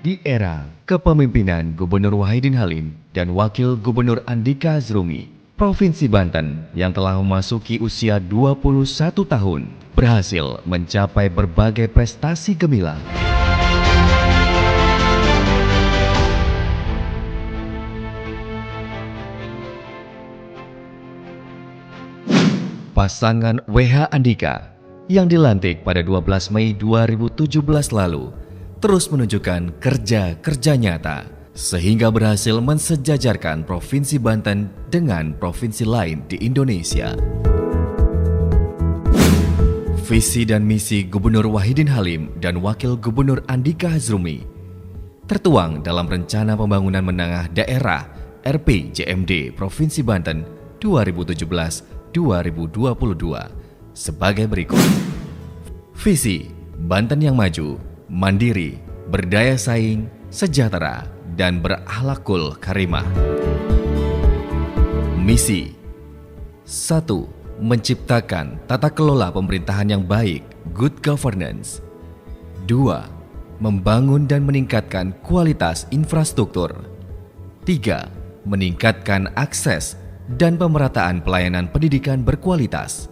Di era kepemimpinan Gubernur Wahidin Halim dan Wakil Gubernur Andika Hazrumi, Provinsi Banten yang telah memasuki usia 21 tahun berhasil mencapai berbagai prestasi gemilang. Pasangan WH Andika yang dilantik pada 12 Mei 2017 lalu terus menunjukkan kerja-kerja nyata sehingga berhasil mensejajarkan Provinsi Banten dengan provinsi lain di Indonesia. Visi dan misi Gubernur Wahidin Halim dan Wakil Gubernur Andika Hazrumi tertuang dalam Rencana Pembangunan Menengah Daerah RPJMD Provinsi Banten 2017-2022 sebagai berikut. Visi Banten yang maju, mandiri, berdaya saing, sejahtera, dan berakhlakul karimah. Misi 1. Menciptakan tata kelola pemerintahan yang baik, good governance. 2. Membangun dan meningkatkan kualitas infrastruktur. 3. Meningkatkan akses dan pemerataan pelayanan pendidikan berkualitas.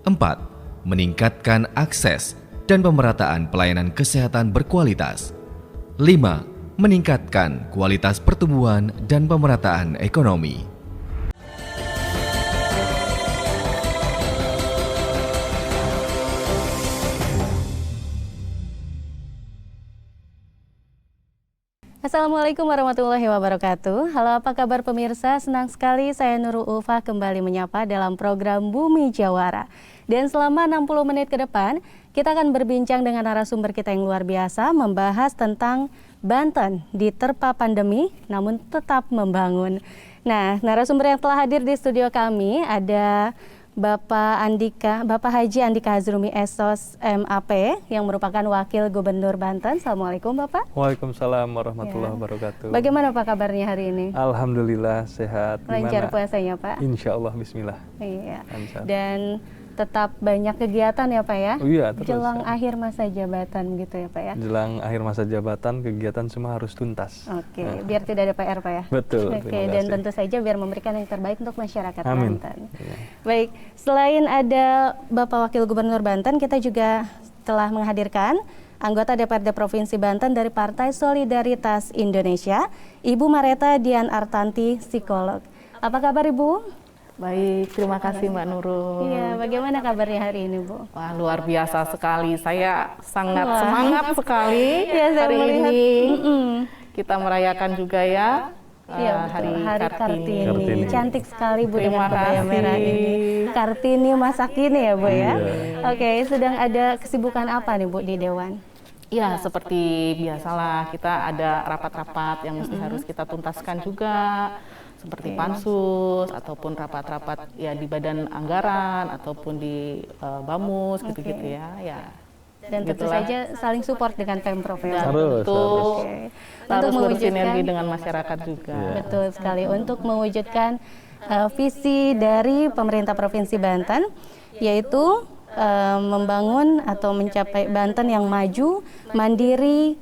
4. Meningkatkan akses dan pemerataan pelayanan kesehatan berkualitas. 5. Meningkatkan kualitas pertumbuhan dan pemerataan ekonomi. Assalamualaikum warahmatullahi wabarakatuh. Halo, apa kabar pemirsa? Senang sekali saya Nurul Ulfa kembali menyapa dalam program Bumi Jawara. Dan selama 60 menit ke depan, kita akan berbincang dengan narasumber kita yang luar biasa, membahas tentang Banten diterpa pandemi namun tetap membangun. Nah, narasumber yang telah hadir di studio kami ada Bapak Haji Andika Hazrumi SOS MAP yang merupakan Wakil Gubernur Banten. Assalamualaikum Bapak. Waalaikumsalam warahmatullahi wabarakatuh. Bagaimana Pak kabarnya hari ini? Alhamdulillah sehat. Lancar puasanya Pak? Insya Allah, bismillah. Iya. Lancar. Dan tetap banyak kegiatan ya Pak ya? Oh iya, terus. Jelang akhir masa jabatan gitu ya Pak ya? Jelang akhir masa jabatan, kegiatan semua harus tuntas. Oke, biar tidak ada PR Pak ya? Betul. Oke, dan tentu saja biar memberikan yang terbaik untuk masyarakat Amin. Banten. Ya. Baik, selain ada Bapak Wakil Gubernur Banten, kita juga telah menghadirkan anggota DPRD Provinsi Banten dari Partai Solidaritas Indonesia, Ibu Mareta Dian Artanti, psikolog. Apa kabar Ibu? Baik, terima kasih Mbak Nurul. Iya, bagaimana kabarnya hari ini Bu? Wah, luar biasa sekali. Saya sangat semangat sekali Ya, saya hari melihat, ini. Kita merayakan juga ya Iya, Hari Kartini. Kartini. Cantik sekali Bu Terima dengan kebaya kasih. merah ini. Kartini masa kini ya Bu ya? Iya. Oke, sedang ada kesibukan apa nih Bu di Dewan? Ya, seperti biasalah kita ada rapat-rapat yang mesti harus kita tuntaskan juga. Seperti pansus ataupun rapat-rapat ya di badan anggaran ataupun di Bamus gitu-gitu ya. Dan tentu Gitulah. saja saling support dengan Pemprov ya. Dan Harus, tentu Oke. harus Untuk bersinergi dengan masyarakat juga. Betul sekali untuk mewujudkan visi dari pemerintah Provinsi Banten, yaitu membangun atau mencapai Banten yang maju, mandiri,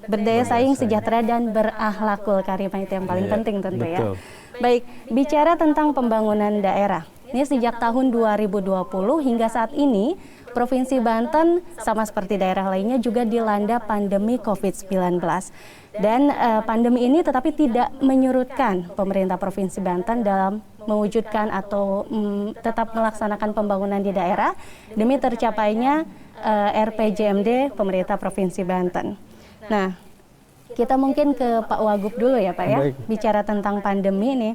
berdaya saing, sejahtera, dan berakhlakul karimah. Itu yang paling penting tentu ya. betul. Baik, bicara tentang pembangunan daerah. Ini sejak tahun 2020 hingga saat ini, Provinsi Banten sama seperti daerah lainnya juga dilanda pandemi COVID-19. Dan pandemi ini tetapi tidak menyurutkan pemerintah Provinsi Banten dalam mewujudkan atau tetap melaksanakan pembangunan di daerah demi tercapainya RPJMD pemerintah Provinsi Banten. Nah, kita mungkin ke Pak Wagub dulu ya Pak ya. Baik. Bicara tentang pandemi ini,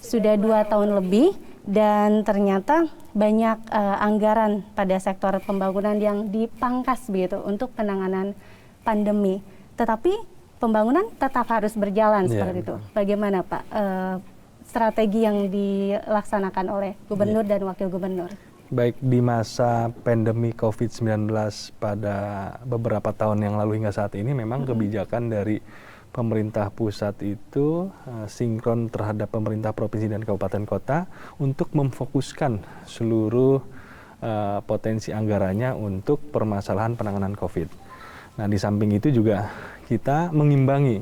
sudah 2 tahun lebih dan ternyata banyak anggaran pada sektor pembangunan yang dipangkas begitu untuk penanganan pandemi. Tetapi pembangunan tetap harus berjalan seperti itu. Bagaimana Pak strategi yang dilaksanakan oleh Gubernur dan Wakil Gubernur? Baik, di masa pandemi COVID-19 pada beberapa tahun yang lalu hingga saat ini memang kebijakan dari pemerintah pusat itu sinkron terhadap pemerintah provinsi dan kabupaten kota untuk memfokuskan seluruh potensi anggarannya untuk permasalahan penanganan COVID. Nah, di samping itu juga kita mengimbangi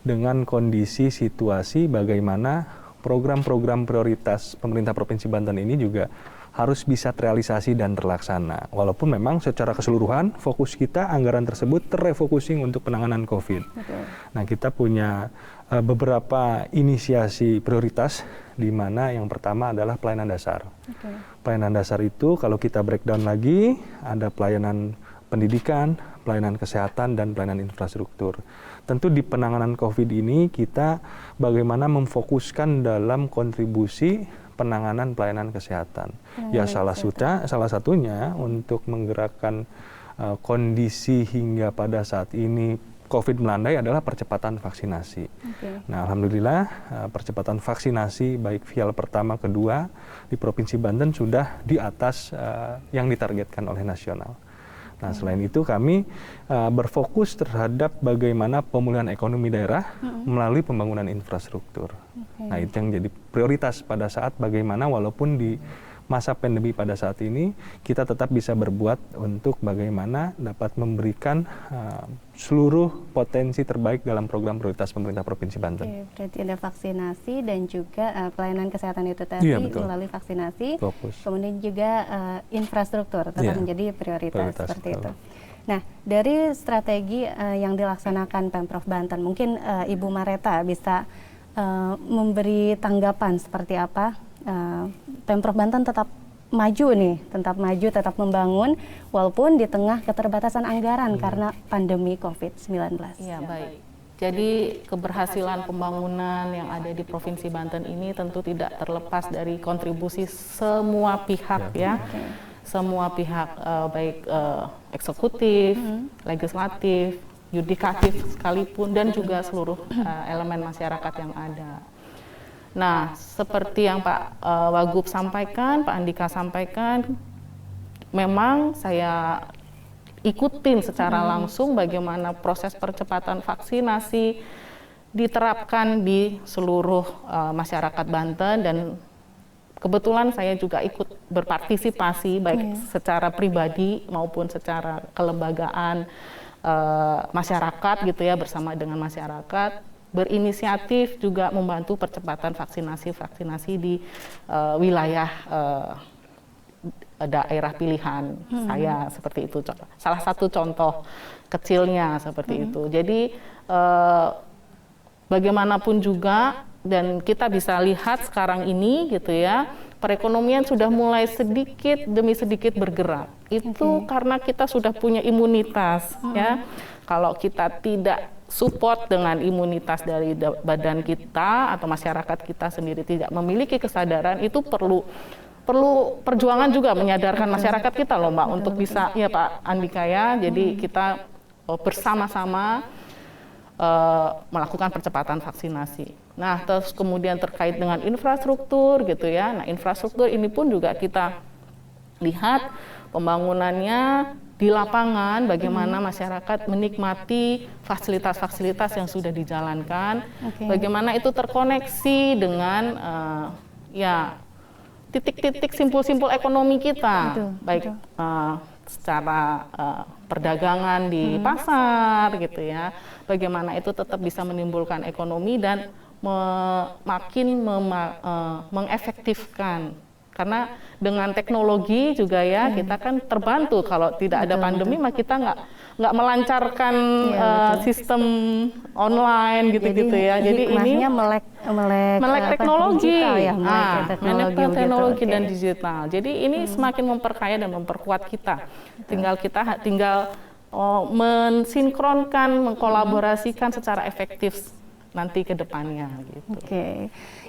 dengan kondisi situasi bagaimana program-program prioritas pemerintah Provinsi Banten ini juga harus bisa terrealisasi dan terlaksana. Walaupun memang secara keseluruhan fokus kita anggaran tersebut terrefocusing untuk penanganan COVID. Betul. Nah, kita punya beberapa inisiasi prioritas di mana yang pertama adalah pelayanan dasar. Pelayanan dasar itu kalau kita breakdown lagi ada pelayanan pendidikan, pelayanan kesehatan, dan pelayanan infrastruktur. Tentu di penanganan COVID ini kita bagaimana memfokuskan dalam kontribusi penanganan pelayanan kesehatan. Ya salah satunya untuk menggerakkan kondisi hingga pada saat ini COVID melandai adalah percepatan vaksinasi. Nah, alhamdulillah percepatan vaksinasi baik vial pertama, kedua di Provinsi Banten sudah di atas yang ditargetkan oleh nasional. Nah, selain itu kami berfokus terhadap bagaimana pemulihan ekonomi daerah melalui pembangunan infrastruktur. Nah, itu yang jadi prioritas pada saat bagaimana walaupun di masa pandemi pada saat ini kita tetap bisa berbuat untuk bagaimana dapat memberikan seluruh potensi terbaik dalam program prioritas pemerintah Provinsi Banten. Berarti ada vaksinasi dan juga pelayanan kesehatan itu tadi melalui vaksinasi. Fokus. Kemudian juga infrastruktur tetap menjadi prioritas seperti itu. Nah, dari strategi yang dilaksanakan Pemprov Banten, mungkin Ibu Mareta bisa memberi tanggapan seperti apa Pemprov Banten tetap maju nih, tetap membangun walaupun di tengah keterbatasan anggaran karena pandemi COVID-19. Iya, baik. Jadi keberhasilan pembangunan yang ada di Provinsi Banten ini tentu tidak terlepas dari kontribusi semua pihak ya. Semua pihak baik eksekutif, legislatif, yudikatif sekalipun dan juga seluruh elemen masyarakat yang ada. Nah, seperti yang Pak Wagub sampaikan, Pak Andika sampaikan, memang saya ikutin secara langsung bagaimana proses percepatan vaksinasi diterapkan di seluruh masyarakat Banten dan kebetulan saya juga ikut berpartisipasi baik secara pribadi maupun secara kelembagaan masyarakat gitu ya, bersama dengan masyarakat. Berinisiatif juga membantu percepatan vaksinasi di wilayah daerah pilihan saya seperti itu. Salah satu contoh kecilnya seperti itu. Jadi bagaimanapun juga dan kita bisa lihat sekarang ini gitu ya, perekonomian sudah mulai sedikit demi sedikit bergerak. Itu karena kita sudah punya imunitas ya. Kalau kita tidak support dengan imunitas dari badan kita atau masyarakat kita sendiri tidak memiliki kesadaran, itu perlu perjuangan juga menyadarkan masyarakat kita loh Mbak untuk bisa ya Pak Andika ya. Jadi kita bersama-sama melakukan percepatan vaksinasi. Nah, terus kemudian terkait dengan infrastruktur gitu ya. Nah, infrastruktur ini pun juga kita lihat pembangunannya di lapangan, bagaimana masyarakat menikmati fasilitas-fasilitas yang sudah dijalankan, bagaimana itu terkoneksi dengan ya titik-titik simpul-simpul ekonomi kita, baik secara perdagangan di pasar gitu ya, bagaimana itu tetap bisa menimbulkan ekonomi dan makin mengefektifkan. Karena dengan teknologi juga ya kita kan terbantu. Kalau tidak ada pandemi mah kita nggak melancarkan sistem online gitu-gitu ya. Jadi ini melek teknologi, teknologi dan digital. Jadi ini semakin memperkaya dan memperkuat kita. Tinggal mensinkronkan, mengkolaborasikan secara efektif nanti ke depannya gitu.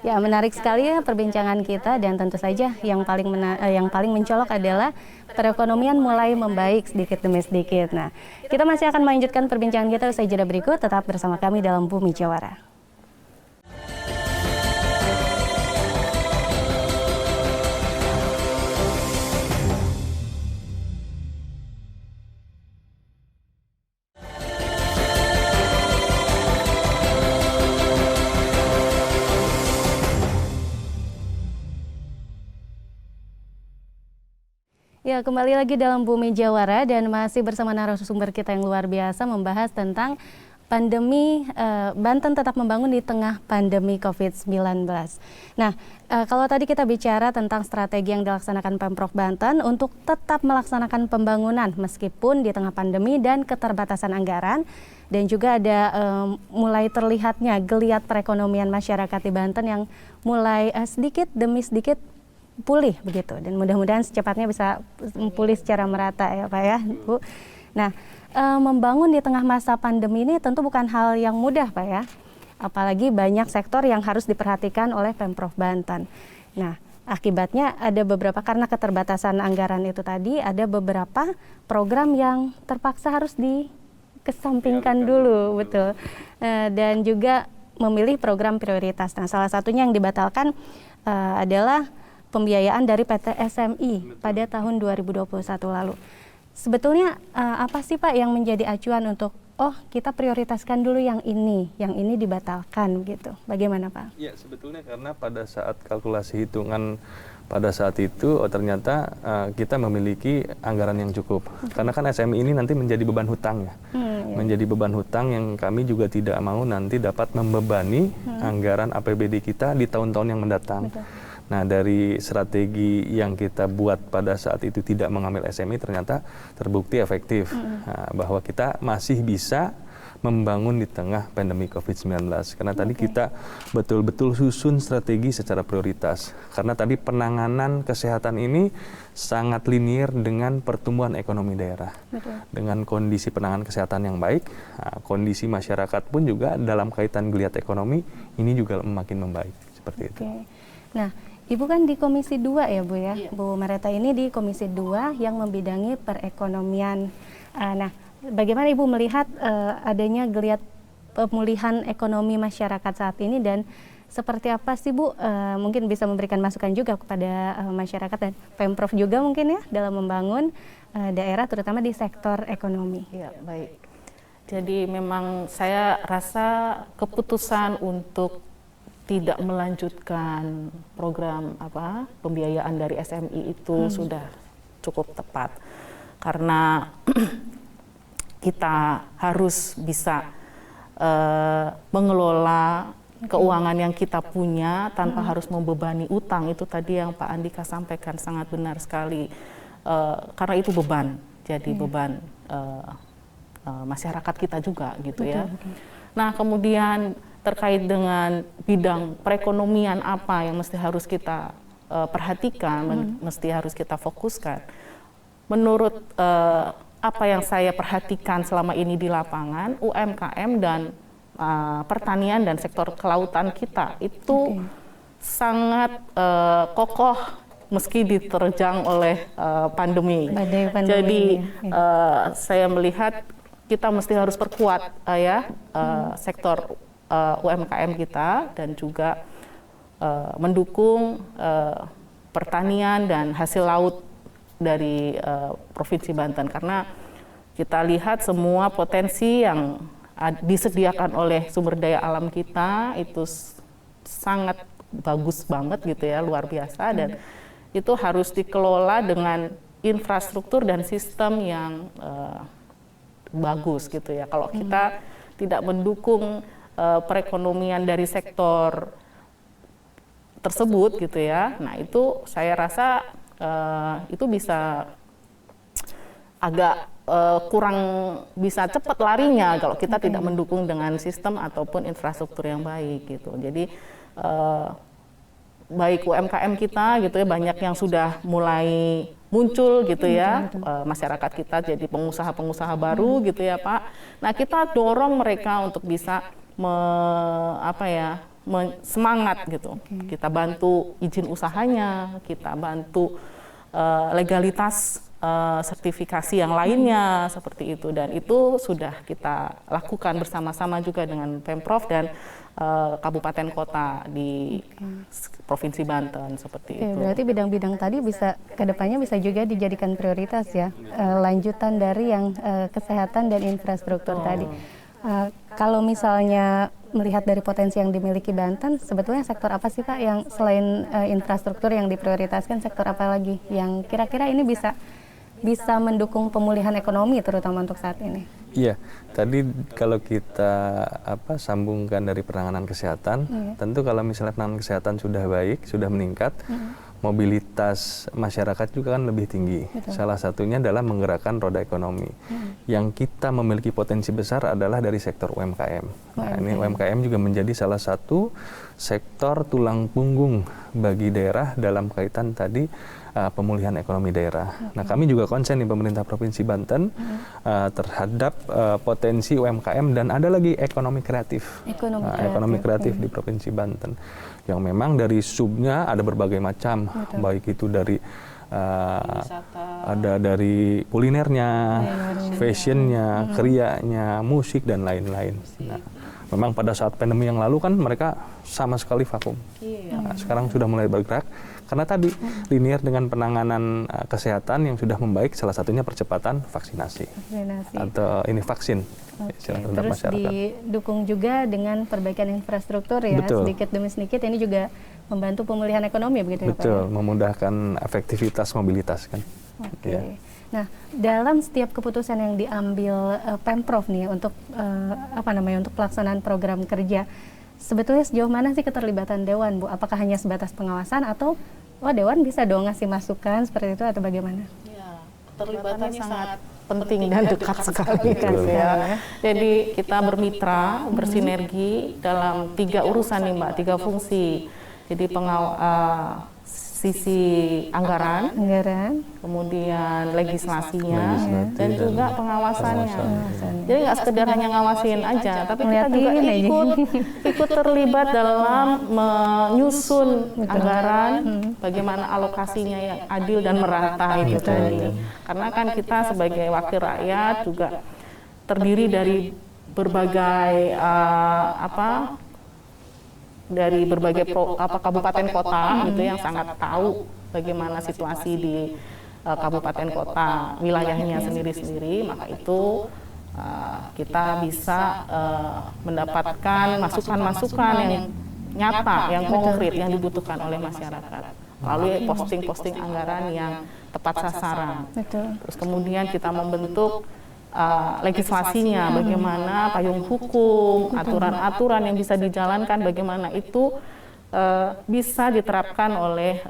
Ya menarik sekali ya perbincangan kita dan tentu saja yang paling mencolok adalah perekonomian mulai membaik sedikit demi sedikit. Nah, kita masih akan melanjutkan perbincangan kita usai jeda berikut, tetap bersama kami dalam Bumi Jawara. Ya, kembali lagi dalam Bumi Jawara dan masih bersama narasumber kita yang luar biasa membahas tentang pandemi, Banten tetap membangun di tengah pandemi COVID-19. Nah, kalau tadi kita bicara tentang strategi yang dilaksanakan Pemprov Banten untuk tetap melaksanakan pembangunan meskipun di tengah pandemi dan keterbatasan anggaran, dan juga ada mulai terlihatnya geliat perekonomian masyarakat di Banten yang mulai sedikit demi sedikit pulih begitu, dan mudah-mudahan secepatnya bisa pulih secara merata ya Pak ya, Bu. Nah, membangun di tengah masa pandemi ini tentu bukan hal yang mudah Pak ya, apalagi banyak sektor yang harus diperhatikan oleh Pemprov Banten. Nah, akibatnya ada beberapa, karena keterbatasan anggaran itu tadi, ada beberapa program yang terpaksa harus dikesampingkan dulu, betul. Dan juga memilih program prioritas. Nah, salah satunya yang dibatalkan adalah pembiayaan dari PT SMI pada tahun 2021 lalu. Sebetulnya apa sih Pak yang menjadi acuan untuk kita prioritaskan dulu yang ini dibatalkan gitu? Bagaimana Pak? Ya, sebetulnya karena pada saat kalkulasi hitungan pada saat itu ternyata kita memiliki anggaran yang cukup. Karena kan SMI ini nanti menjadi beban hutang ya. Menjadi beban hutang yang kami juga tidak mau nanti dapat membebani anggaran APBD kita di tahun-tahun yang mendatang. Betul. Nah, dari strategi yang kita buat pada saat itu tidak mengambil SMI ternyata terbukti efektif. Nah, bahwa kita masih bisa membangun di tengah pandemi COVID-19. Karena tadi kita betul-betul susun strategi secara prioritas. Karena tadi penanganan kesehatan ini sangat linear dengan pertumbuhan ekonomi daerah. Betul. Dengan kondisi penanganan kesehatan yang baik, kondisi masyarakat pun juga dalam kaitan geliat ekonomi ini juga makin membaik. Seperti itu. Nah, Ibu kan di Komisi 2 ya Bu ya, Bu Mareta ini di Komisi 2 yang membidangi perekonomian. Nah, bagaimana Ibu melihat adanya geliat pemulihan ekonomi masyarakat saat ini, dan seperti apa sih Bu, mungkin bisa memberikan masukan juga kepada masyarakat dan Pemprov juga mungkin ya dalam membangun daerah terutama di sektor ekonomi. Ya, baik. Jadi memang saya rasa keputusan untuk tidak melanjutkan program pembiayaan dari SMI itu sudah cukup tepat, karena kita harus bisa mengelola keuangan yang kita punya tanpa harus membebani utang. Itu tadi yang Pak Andika sampaikan sangat benar sekali, karena itu beban, jadi beban masyarakat kita juga gitu ya. Nah, kemudian terkait dengan bidang perekonomian apa yang mesti harus kita perhatikan, mesti harus kita fokuskan. Menurut apa yang saya perhatikan selama ini di lapangan, UMKM dan pertanian dan sektor kelautan kita itu sangat kokoh meski diterjang oleh pandemi. Jadi saya melihat kita mesti harus perkuat sektor UMKM kita, dan juga mendukung pertanian dan hasil laut dari Provinsi Banten, karena kita lihat semua potensi yang disediakan oleh sumber daya alam kita itu sangat bagus banget gitu ya, luar biasa, dan itu harus dikelola dengan infrastruktur dan sistem yang bagus gitu ya. Kalau kita tidak mendukung perekonomian dari sektor tersebut gitu ya, nah itu saya rasa itu bisa agak kurang bisa cepat larinya kalau kita tidak mendukung dengan sistem ataupun infrastruktur yang baik gitu. Jadi baik UMKM kita gitu ya, banyak yang sudah mulai muncul gitu ya, masyarakat kita jadi pengusaha-pengusaha baru gitu ya Pak. Nah, kita dorong mereka untuk bisa semangat gitu. Kita bantu izin usahanya, kita bantu legalitas sertifikasi yang lainnya seperti itu, dan itu sudah kita lakukan bersama-sama juga dengan Pemprov dan kabupaten kota di Provinsi Banten seperti itu. Berarti bidang-bidang tadi bisa kedepannya bisa juga dijadikan prioritas ya, lanjutan dari yang kesehatan dan infrastruktur tadi. Kalau misalnya melihat dari potensi yang dimiliki Banten, sebetulnya sektor apa sih Pak yang selain infrastruktur yang diprioritaskan, sektor apa lagi yang kira-kira ini bisa mendukung pemulihan ekonomi terutama untuk saat ini? Iya, tadi kalau kita sambungkan dari penanganan kesehatan, tentu kalau misalnya penanganan kesehatan sudah baik, sudah meningkat, mobilitas masyarakat juga kan lebih tinggi. Salah satunya adalah menggerakkan roda ekonomi. Yang kita memiliki potensi besar adalah dari sektor UMKM. Nah, ini UMKM juga menjadi salah satu sektor tulang punggung bagi daerah dalam kaitan tadi pemulihan ekonomi daerah. Nah, kami juga konsen di pemerintah Provinsi Banten terhadap potensi UMKM dan ada lagi ekonomi kreatif. Ekonomi kreatif di Provinsi Banten. Yang memang dari subnya ada berbagai macam, baik itu dari ada dari kulinernya, fashionnya, krianya, musik dan lain-lain. Nah, memang pada saat pandemi yang lalu kan mereka sama sekali vakum. Nah, sekarang sudah mulai bergerak karena tadi linear dengan penanganan kesehatan yang sudah membaik, salah satunya percepatan vaksinasi. Atau ini vaksin. Terus didukung juga dengan perbaikan infrastruktur ya. Betul. Sedikit demi sedikit ini juga membantu pemulihan ekonomi begitu ya Pak? Betul, memudahkan efektivitas mobilitas kan. Oke. Nah, dalam setiap keputusan yang diambil Pemprov nih untuk untuk pelaksanaan program kerja, sebetulnya sejauh mana sih keterlibatan Dewan, Bu? Apakah hanya sebatas pengawasan atau Dewan bisa dong ngasih masukan seperti itu atau bagaimana? Ya, keterlibatannya sangat penting dan dekat sekali ya. Jadi kita bermitra, bersinergi dalam 3 urusan nih Mbak, 3 fungsi. Jadi sisi anggaran, kemudian legislasinya, dan juga pengawasannya. Jadi nggak sekedar hanya ngawasin aja, tapi kita juga ikut terlibat dalam menyusun anggaran, bagaimana alokasinya yang adil dan merata itu tadi. Karena kan kita sebagai wakil rakyat juga terdiri dari berbagai dari berbagai kabupaten kota gitu yang sangat tahu bagaimana situasi di kabupaten kota wilayahnya sendiri-sendiri, maka itu kita bisa mendapatkan masukan-masukan yang nyata, yang konkret, yang dibutuhkan oleh masyarakat melalui posting-posting anggaran yang tepat sasaran. Terus kemudian kita membentuk legislasinya, bagaimana payung hukum, aturan-aturan yang bisa dijalankan, bagaimana itu bisa diterapkan oleh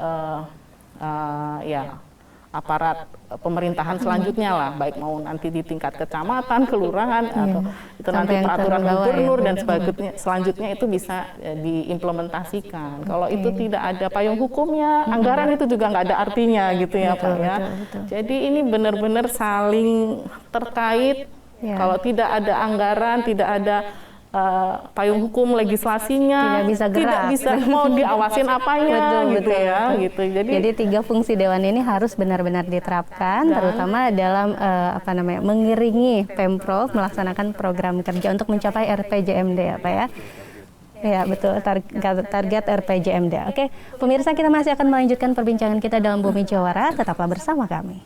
aparat pemerintahan selanjutnya lah, baik mau nanti di tingkat kecamatan, kelurahan, atau itu nanti peraturan gubernur dan selanjutnya itu bisa diimplementasikan. Kalau itu tidak ada payung hukumnya, anggaran itu juga nggak ada artinya gitu ya Pak ya. Jadi ini benar-benar saling terkait. Kalau tidak ada anggaran, tidak ada payung hukum legislasinya, tidak bisa mau diawasin apanya gitu. Jadi 3 fungsi Dewan ini harus benar-benar diterapkan, terutama dalam mengiringi Pemprov melaksanakan program kerja untuk mencapai RPJMD ya Pak ya. Ya betul, target RPJMD. Oke, pemirsa, kita masih akan melanjutkan perbincangan kita dalam Bumi Jawara, tetaplah bersama kami.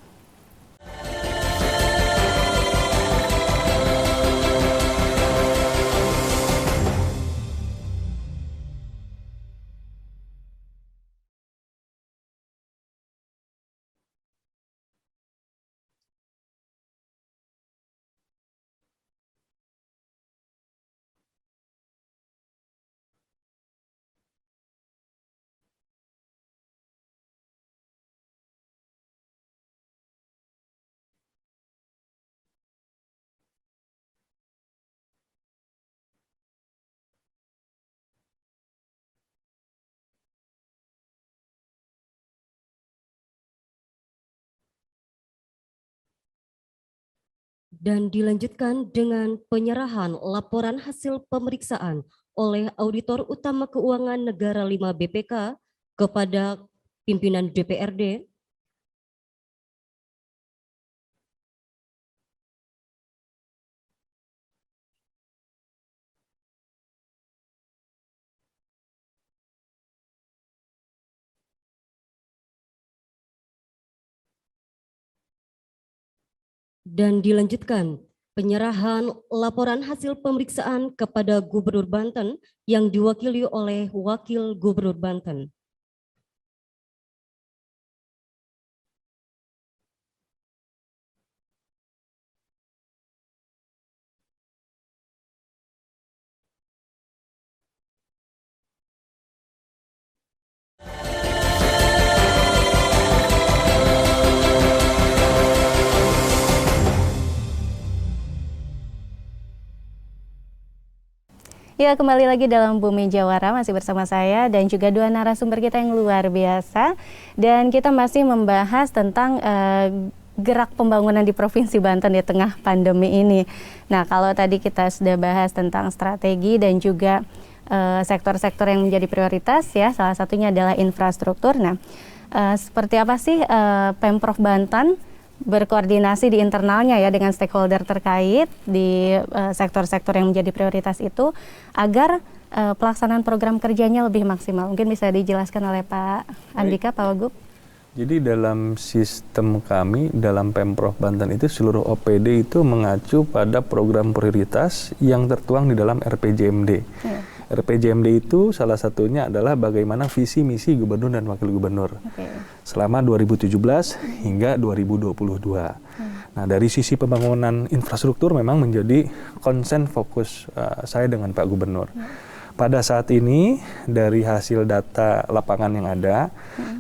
Dan dilanjutkan dengan penyerahan laporan hasil pemeriksaan oleh Auditor Utama Keuangan Negara 5 BPK kepada pimpinan DPRD. Dan dilanjutkan penyerahan laporan hasil pemeriksaan kepada Gubernur Banten yang diwakili oleh Wakil Gubernur Banten. Ya, kembali lagi dalam Bumi Jawara, masih bersama saya dan juga dua narasumber kita yang luar biasa. Dan kita masih membahas tentang gerak pembangunan di Provinsi Banten di tengah pandemi ini. Nah, kalau tadi kita sudah bahas tentang strategi dan juga sektor-sektor yang menjadi prioritas ya, salah satunya adalah infrastruktur. Nah, seperti apa sih Pemprov Banten berkoordinasi di internalnya ya dengan stakeholder terkait di sektor-sektor yang menjadi prioritas itu agar pelaksanaan program kerjanya lebih maksimal. Mungkin bisa dijelaskan oleh Pak Andika, Pak Wagub. Jadi dalam sistem kami, dalam Pemprov Banten itu seluruh OPD itu mengacu pada program prioritas yang tertuang di dalam RPJMD. RPJMD itu salah satunya adalah bagaimana visi misi gubernur dan wakil gubernur selama 2017 hingga 2022. Nah, dari sisi pembangunan infrastruktur memang menjadi konsen fokus saya dengan Pak Gubernur. Pada saat ini dari hasil data lapangan yang ada,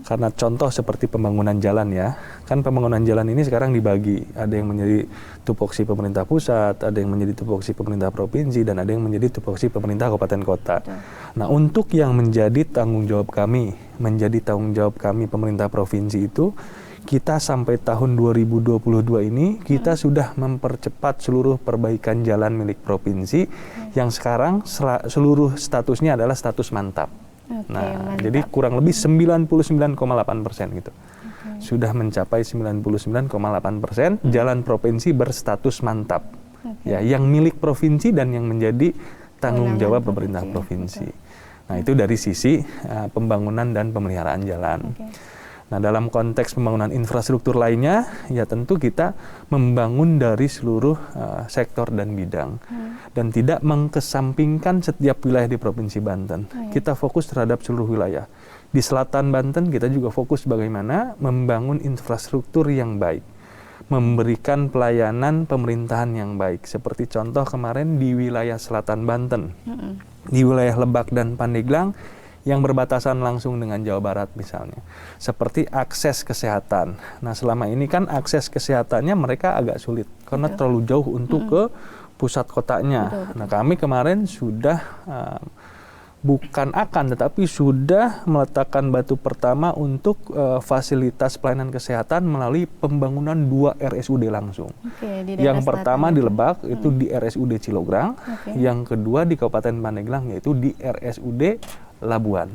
karena contoh seperti pembangunan jalan ya, kan pembangunan jalan ini sekarang dibagi, ada yang menjadi tupoksi pemerintah pusat, ada yang menjadi tupoksi pemerintah provinsi, dan ada yang menjadi tupoksi pemerintah kabupaten kota. Nah, untuk yang menjadi tanggung jawab kami pemerintah provinsi itu, kita sampai tahun 2022 ini kita sudah mempercepat seluruh perbaikan jalan milik provinsi yang sekarang seluruh statusnya adalah status mantap. Mantap. Jadi kurang lebih 99,8% gitu. Sudah mencapai 99,8% jalan provinsi berstatus mantap. Ya, yang milik provinsi dan yang menjadi tanggung jawab pemerintah provinsi. Nah, itu dari sisi pembangunan dan pemeliharaan jalan. Nah, dalam konteks pembangunan infrastruktur lainnya, ya tentu kita membangun dari seluruh sektor dan bidang. Dan tidak mengkesampingkan setiap wilayah di Provinsi Banten. Kita fokus terhadap seluruh wilayah. Di selatan Banten kita juga fokus bagaimana membangun infrastruktur yang baik. Memberikan pelayanan pemerintahan yang baik. Seperti contoh kemarin di wilayah selatan Banten. Di wilayah Lebak dan Pandeglang, yang berbatasan langsung dengan Jawa Barat misalnya. Seperti akses kesehatan. Nah, selama ini kan akses kesehatannya mereka agak sulit karena terlalu jauh untuk ke pusat kotanya. Nah, kami kemarin sudah tetapi sudah meletakkan batu pertama untuk fasilitas pelayanan kesehatan melalui pembangunan 2 RSUD langsung. Yang pertama di Lebak itu di RSUD Cilograng, yang kedua di Kabupaten Pandeglang yaitu di RSUD Labuan.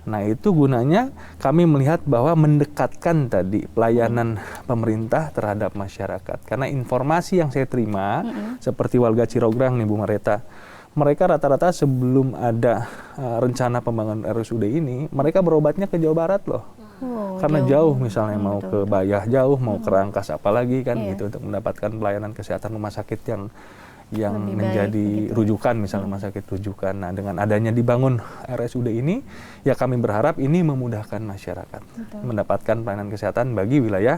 Nah, itu gunanya kami melihat bahwa mendekatkan tadi pelayanan pemerintah terhadap masyarakat. Karena informasi yang saya terima, seperti warga Cilograng nih Bu Mareta, mereka rata-rata sebelum ada rencana pembangunan RSUD ini, mereka berobatnya ke Jawa Barat loh. Karena jauh misalnya mau ke Bayah jauh, mau ke Rangkas apalagi kan gitu untuk mendapatkan pelayanan kesehatan rumah sakit yang menjadi rujukan, misalnya rumah sakit rujukan. Nah, dengan adanya dibangun RSUD ini, ya kami berharap ini memudahkan masyarakat mendapatkan pelayanan kesehatan bagi wilayah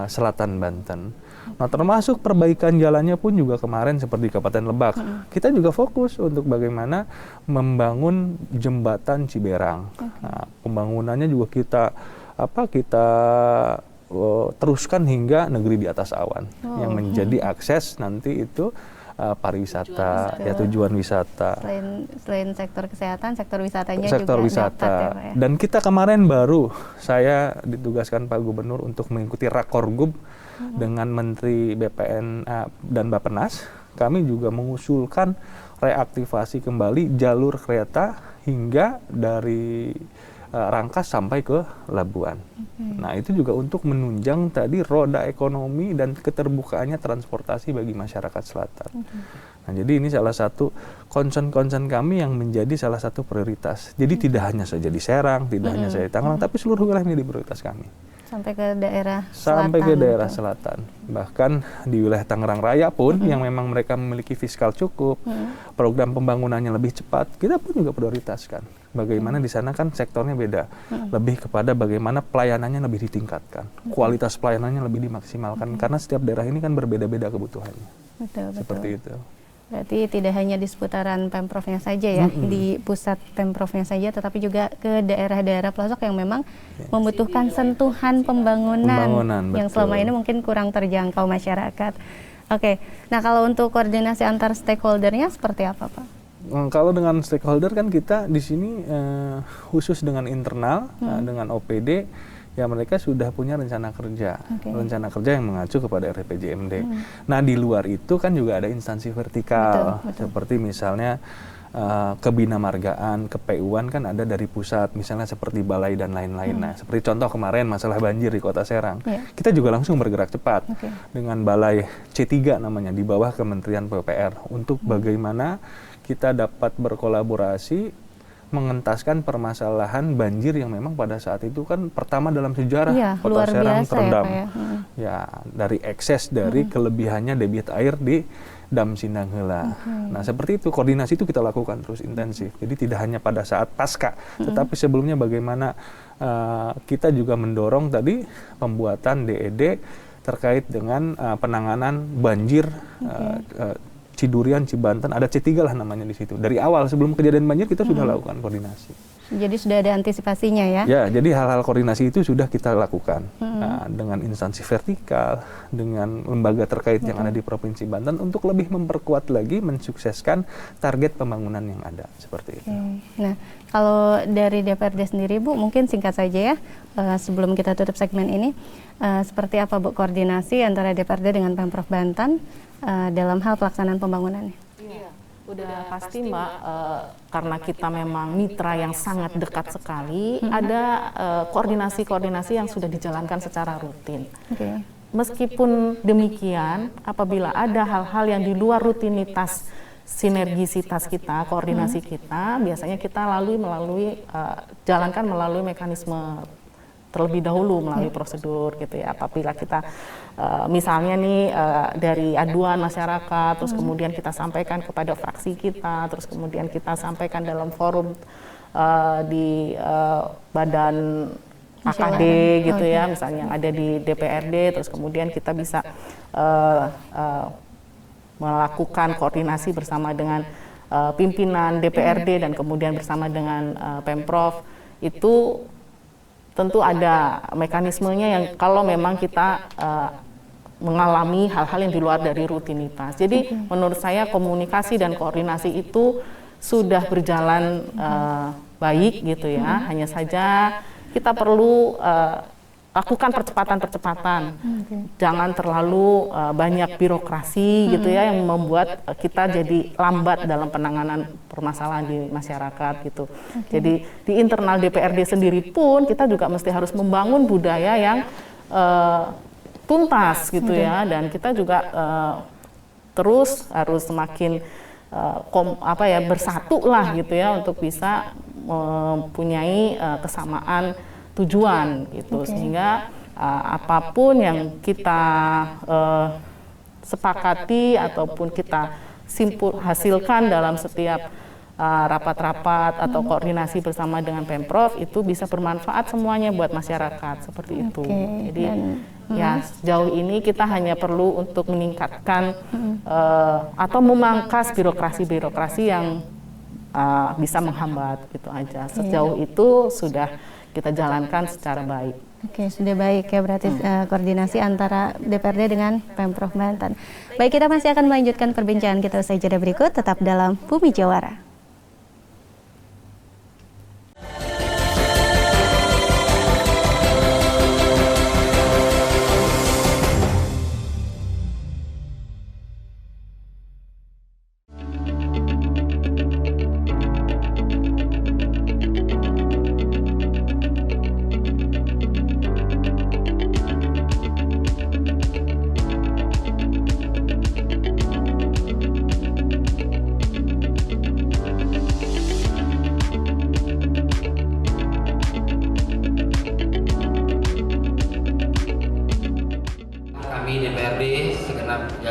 selatan Banten. Nah, termasuk perbaikan jalannya pun juga kemarin seperti Kabupaten Lebak. Kita juga fokus untuk bagaimana membangun jembatan Ciberang. Nah, pembangunannya juga kita teruskan hingga negeri di atas awan yang menjadi akses nanti itu pariwisata, tujuan wisata. Selain sektor kesehatan, sektor wisatanya sektor juga wisata. dapat ya, Pak, ya? Dan kita kemarin baru saya ditugaskan Pak Gubernur untuk mengikuti Rakorgub dengan Menteri BPN dan Bappenas. Kami juga mengusulkan reaktivasi kembali jalur kereta hingga dari Rangkas sampai ke Labuan. Nah, itu juga untuk menunjang tadi roda ekonomi dan keterbukaannya transportasi bagi masyarakat selatan. Nah, jadi ini salah satu concern kami yang menjadi salah satu prioritas. Jadi tidak hanya saja di Serang, tidak hanya saja di Tangerang, tapi seluruh wilayah menjadi prioritas kami. Sampai ke daerah sampai selatan, ke daerah selatan. Bahkan di wilayah Tangerang Raya pun yang memang mereka memiliki fiskal cukup, program pembangunannya lebih cepat, kita pun juga prioritaskan. Bagaimana di sana kan sektornya beda, lebih kepada bagaimana pelayanannya lebih ditingkatkan, kualitas pelayanannya lebih dimaksimalkan, karena setiap daerah ini kan berbeda-beda kebutuhannya. Betul. Seperti itu. Berarti tidak hanya di seputaran Pemprovnya saja ya, di pusat Pemprovnya saja, tetapi juga ke daerah-daerah pelosok yang memang membutuhkan sentuhan pembangunan yang selama ini mungkin kurang terjangkau masyarakat. Oke, nah kalau untuk koordinasi antar stakeholdernya seperti apa, Pak? Kalau dengan stakeholder kan kita di sini khusus dengan internal, dengan OPD, ya mereka sudah punya rencana kerja, rencana kerja yang mengacu kepada RPJMD. Nah di luar itu kan juga ada instansi vertikal, seperti misalnya kebinamargaan, ke-PU-an kan ada dari pusat, misalnya seperti balai dan lain-lain. Nah, seperti contoh kemarin masalah banjir di Kota Serang, kita juga langsung bergerak cepat dengan balai C3 namanya di bawah Kementerian PUPR untuk bagaimana kita dapat berkolaborasi mengentaskan permasalahan banjir yang memang pada saat itu kan pertama dalam sejarah Kota Serang terendam. Ya, dari ekses dari kelebihannya debit air di Dam Sindang Heula. Nah, seperti itu koordinasi itu kita lakukan terus intensif. Jadi tidak hanya pada saat pasca, tetapi sebelumnya bagaimana kita juga mendorong tadi pembuatan DED terkait dengan penanganan banjir Cidurian, Cibanten, ada C3 lah namanya di situ. Dari awal sebelum kejadian banjir kita sudah lakukan koordinasi. Jadi sudah ada antisipasinya ya? Ya, jadi hal-hal koordinasi itu sudah kita lakukan dengan instansi vertikal, dengan lembaga terkait yang ada di Provinsi Banten untuk lebih memperkuat lagi, mensukseskan target pembangunan yang ada seperti itu. Nah, kalau dari DPRD sendiri Bu, mungkin singkat saja ya, sebelum kita tutup segmen ini, seperti apa Bu koordinasi antara DPRD dengan Pemprov Banten dalam hal pelaksanaan pembangunannya? Udah pasti Mbak, karena kita memang mitra yang sangat dekat sekali, ada koordinasi-koordinasi yang sudah dijalankan secara rutin. Meskipun demikian, apabila ada hal-hal yang di luar rutinitas sinergisitas kita, koordinasi kita, biasanya kita jalankan melalui mekanisme terlebih dahulu melalui prosedur gitu ya. Apabila kita misalnya nih dari aduan masyarakat, terus kemudian kita sampaikan kepada fraksi kita, terus kemudian kita sampaikan dalam forum di badan AKD gitu ya, misalnya yang ada di DPRD, terus kemudian kita bisa melakukan koordinasi bersama dengan pimpinan DPRD dan kemudian bersama dengan Pemprov. Itu tentu ada mekanismenya yang kalau memang kita mengalami hal-hal yang di luar dari rutinitas. Jadi menurut saya komunikasi dan koordinasi itu sudah berjalan baik gitu ya. Hanya saja kita perlu lakukan percepatan-percepatan. Jangan terlalu banyak birokrasi gitu ya yang membuat kita jadi lambat dalam penanganan permasalahan di masyarakat gitu. Jadi di internal DPRD sendiri pun kita juga mesti harus membangun budaya yang tuntas gitu ya, dan kita juga terus harus semakin bersatu lah gitu ya untuk bisa mempunyai kesamaan tujuan gitu, sehingga apapun yang kita sepakati ataupun kita hasilkan dalam setiap rapat-rapat atau koordinasi bersama dengan Pemprov itu bisa bermanfaat semuanya buat masyarakat seperti itu. Jadi ya sejauh ini kita hanya perlu untuk meningkatkan atau memangkas birokrasi-birokrasi yang bisa menghambat gitu aja. Sejauh itu sudah kita jalankan secara baik. Oke, sudah baik ya berarti koordinasi antara DPRD dengan Pemprov Banten. Baik, kita masih akan melanjutkan perbincangan kita usai jeda berikut, tetap dalam Bumi Jawara.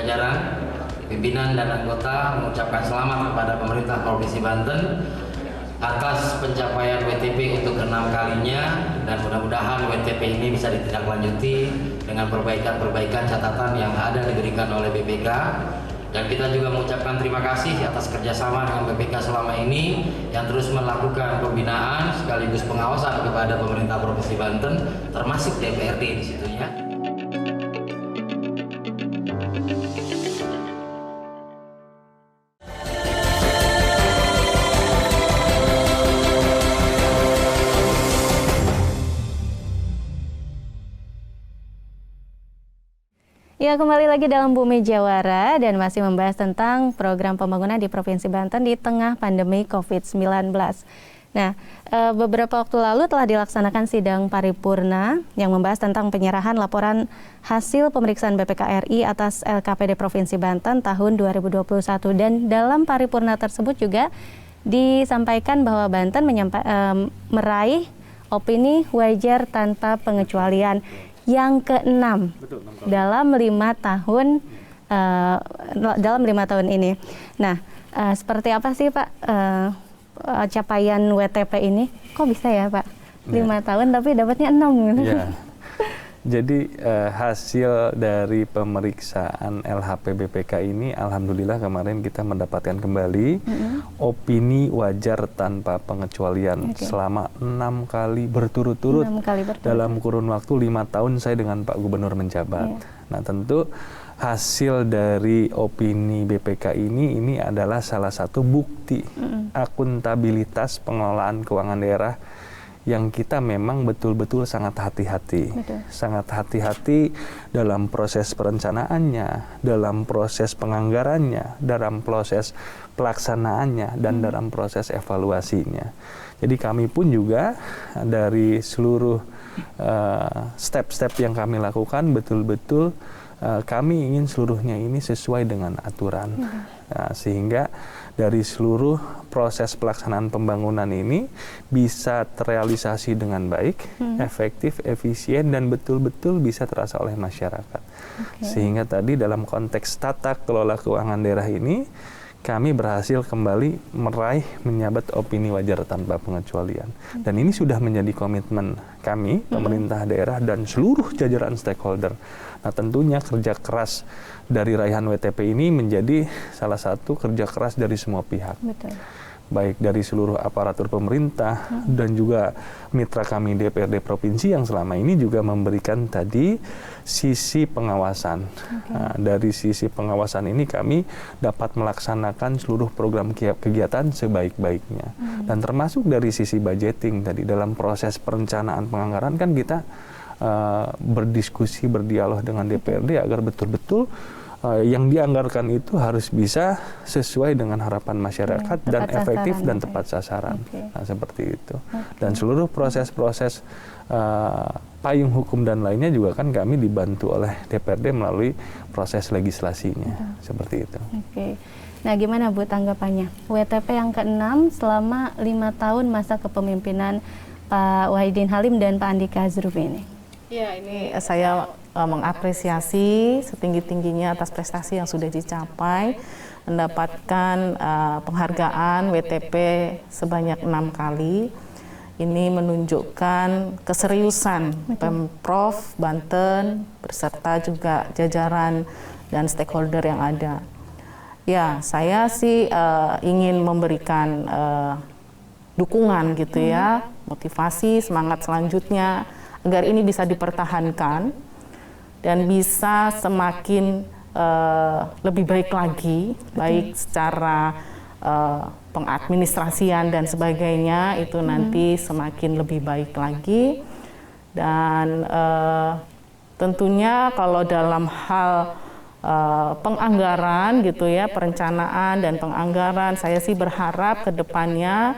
jajaran, pimpinan dan anggota mengucapkan selamat kepada pemerintah Provinsi Banten atas pencapaian WTP untuk ke-6 kalinya, dan mudah-mudahan WTP ini bisa ditindaklanjuti dengan perbaikan-perbaikan catatan yang ada diberikan oleh BPK. Dan kita juga mengucapkan terima kasih atas kerjasama dengan BPK selama ini yang terus melakukan pembinaan sekaligus pengawasan kepada pemerintah Provinsi Banten, termasuk DPRD di situnya. Ya, kembali lagi dalam Bumi Jawara dan masih membahas tentang program pembangunan di Provinsi Banten di tengah pandemi COVID-19. Nah, beberapa waktu lalu telah dilaksanakan sidang paripurna yang membahas tentang penyerahan laporan hasil pemeriksaan BPK RI atas LKPD Provinsi Banten tahun 2021, dan dalam paripurna tersebut juga disampaikan bahwa Banten meraih opini wajar tanpa pengecualian yang ke-6 dalam 5 tahun ini. Nah, seperti apa sih Pak capaian WTP ini? Kok bisa ya Pak 5 tahun tapi dapatnya 6 gitu? Ya. Jadi hasil dari pemeriksaan LHP BPK ini, alhamdulillah kemarin kita mendapatkan kembali opini wajar tanpa pengecualian selama 6 kali berturut-turut dalam kurun waktu 5 tahun saya dengan Pak Gubernur menjabat. Nah, tentu hasil dari opini BPK ini adalah salah satu bukti akuntabilitas pengelolaan keuangan daerah yang kita memang betul-betul sangat hati-hati. Sangat hati-hati dalam proses perencanaannya, dalam proses penganggarannya, dalam proses pelaksanaannya, dan dalam proses evaluasinya. Jadi kami pun juga dari seluruh step-step yang kami lakukan betul-betul kami ingin seluruhnya ini sesuai dengan aturan. Nah, sehingga dari seluruh proses pelaksanaan pembangunan ini bisa terrealisasi dengan baik, efektif, efisien, dan betul-betul bisa terasa oleh masyarakat. Sehingga tadi dalam konteks tata kelola keuangan daerah ini, kami berhasil kembali meraih menyabat opini wajar tanpa pengecualian. Dan ini sudah menjadi komitmen kami, pemerintah daerah, dan seluruh jajaran stakeholder. Nah, tentunya kerja keras dari raihan WTP ini menjadi salah satu kerja keras dari semua pihak. Baik dari seluruh aparatur pemerintah dan juga mitra kami DPRD Provinsi yang selama ini juga memberikan tadi sisi pengawasan. Nah, dari sisi pengawasan ini kami dapat melaksanakan seluruh program kegiatan sebaik-baiknya. Dan termasuk dari sisi budgeting tadi, dalam proses perencanaan penganggaran kan kita berdiskusi, berdialog dengan DPRD agar betul-betul yang dianggarkan itu harus bisa sesuai dengan harapan masyarakat dan efektif dan tepat sasaran. Nah, seperti itu. Dan seluruh proses-proses payung hukum dan lainnya juga kan kami dibantu oleh DPRD melalui proses legislasinya. Seperti itu. Nah, gimana Bu tanggapannya? WTP yang ke-6 selama 5 tahun masa kepemimpinan Pak Wahidin Halim dan Pak Andika Hazrufi ini. Ya, ini saya mengapresiasi setinggi-tingginya atas prestasi yang sudah dicapai, mendapatkan penghargaan WTP sebanyak 6 kali. Ini menunjukkan keseriusan Pemprov Banten beserta juga jajaran dan stakeholder yang ada. Ya, saya sih ingin memberikan dukungan gitu ya, motivasi, semangat selanjutnya agar ini bisa dipertahankan dan bisa semakin lebih baik lagi, baik secara pengadministrasian dan sebagainya itu nanti semakin lebih baik lagi. Dan tentunya kalau dalam hal penganggaran gitu ya, perencanaan dan penganggaran, saya sih berharap ke depannya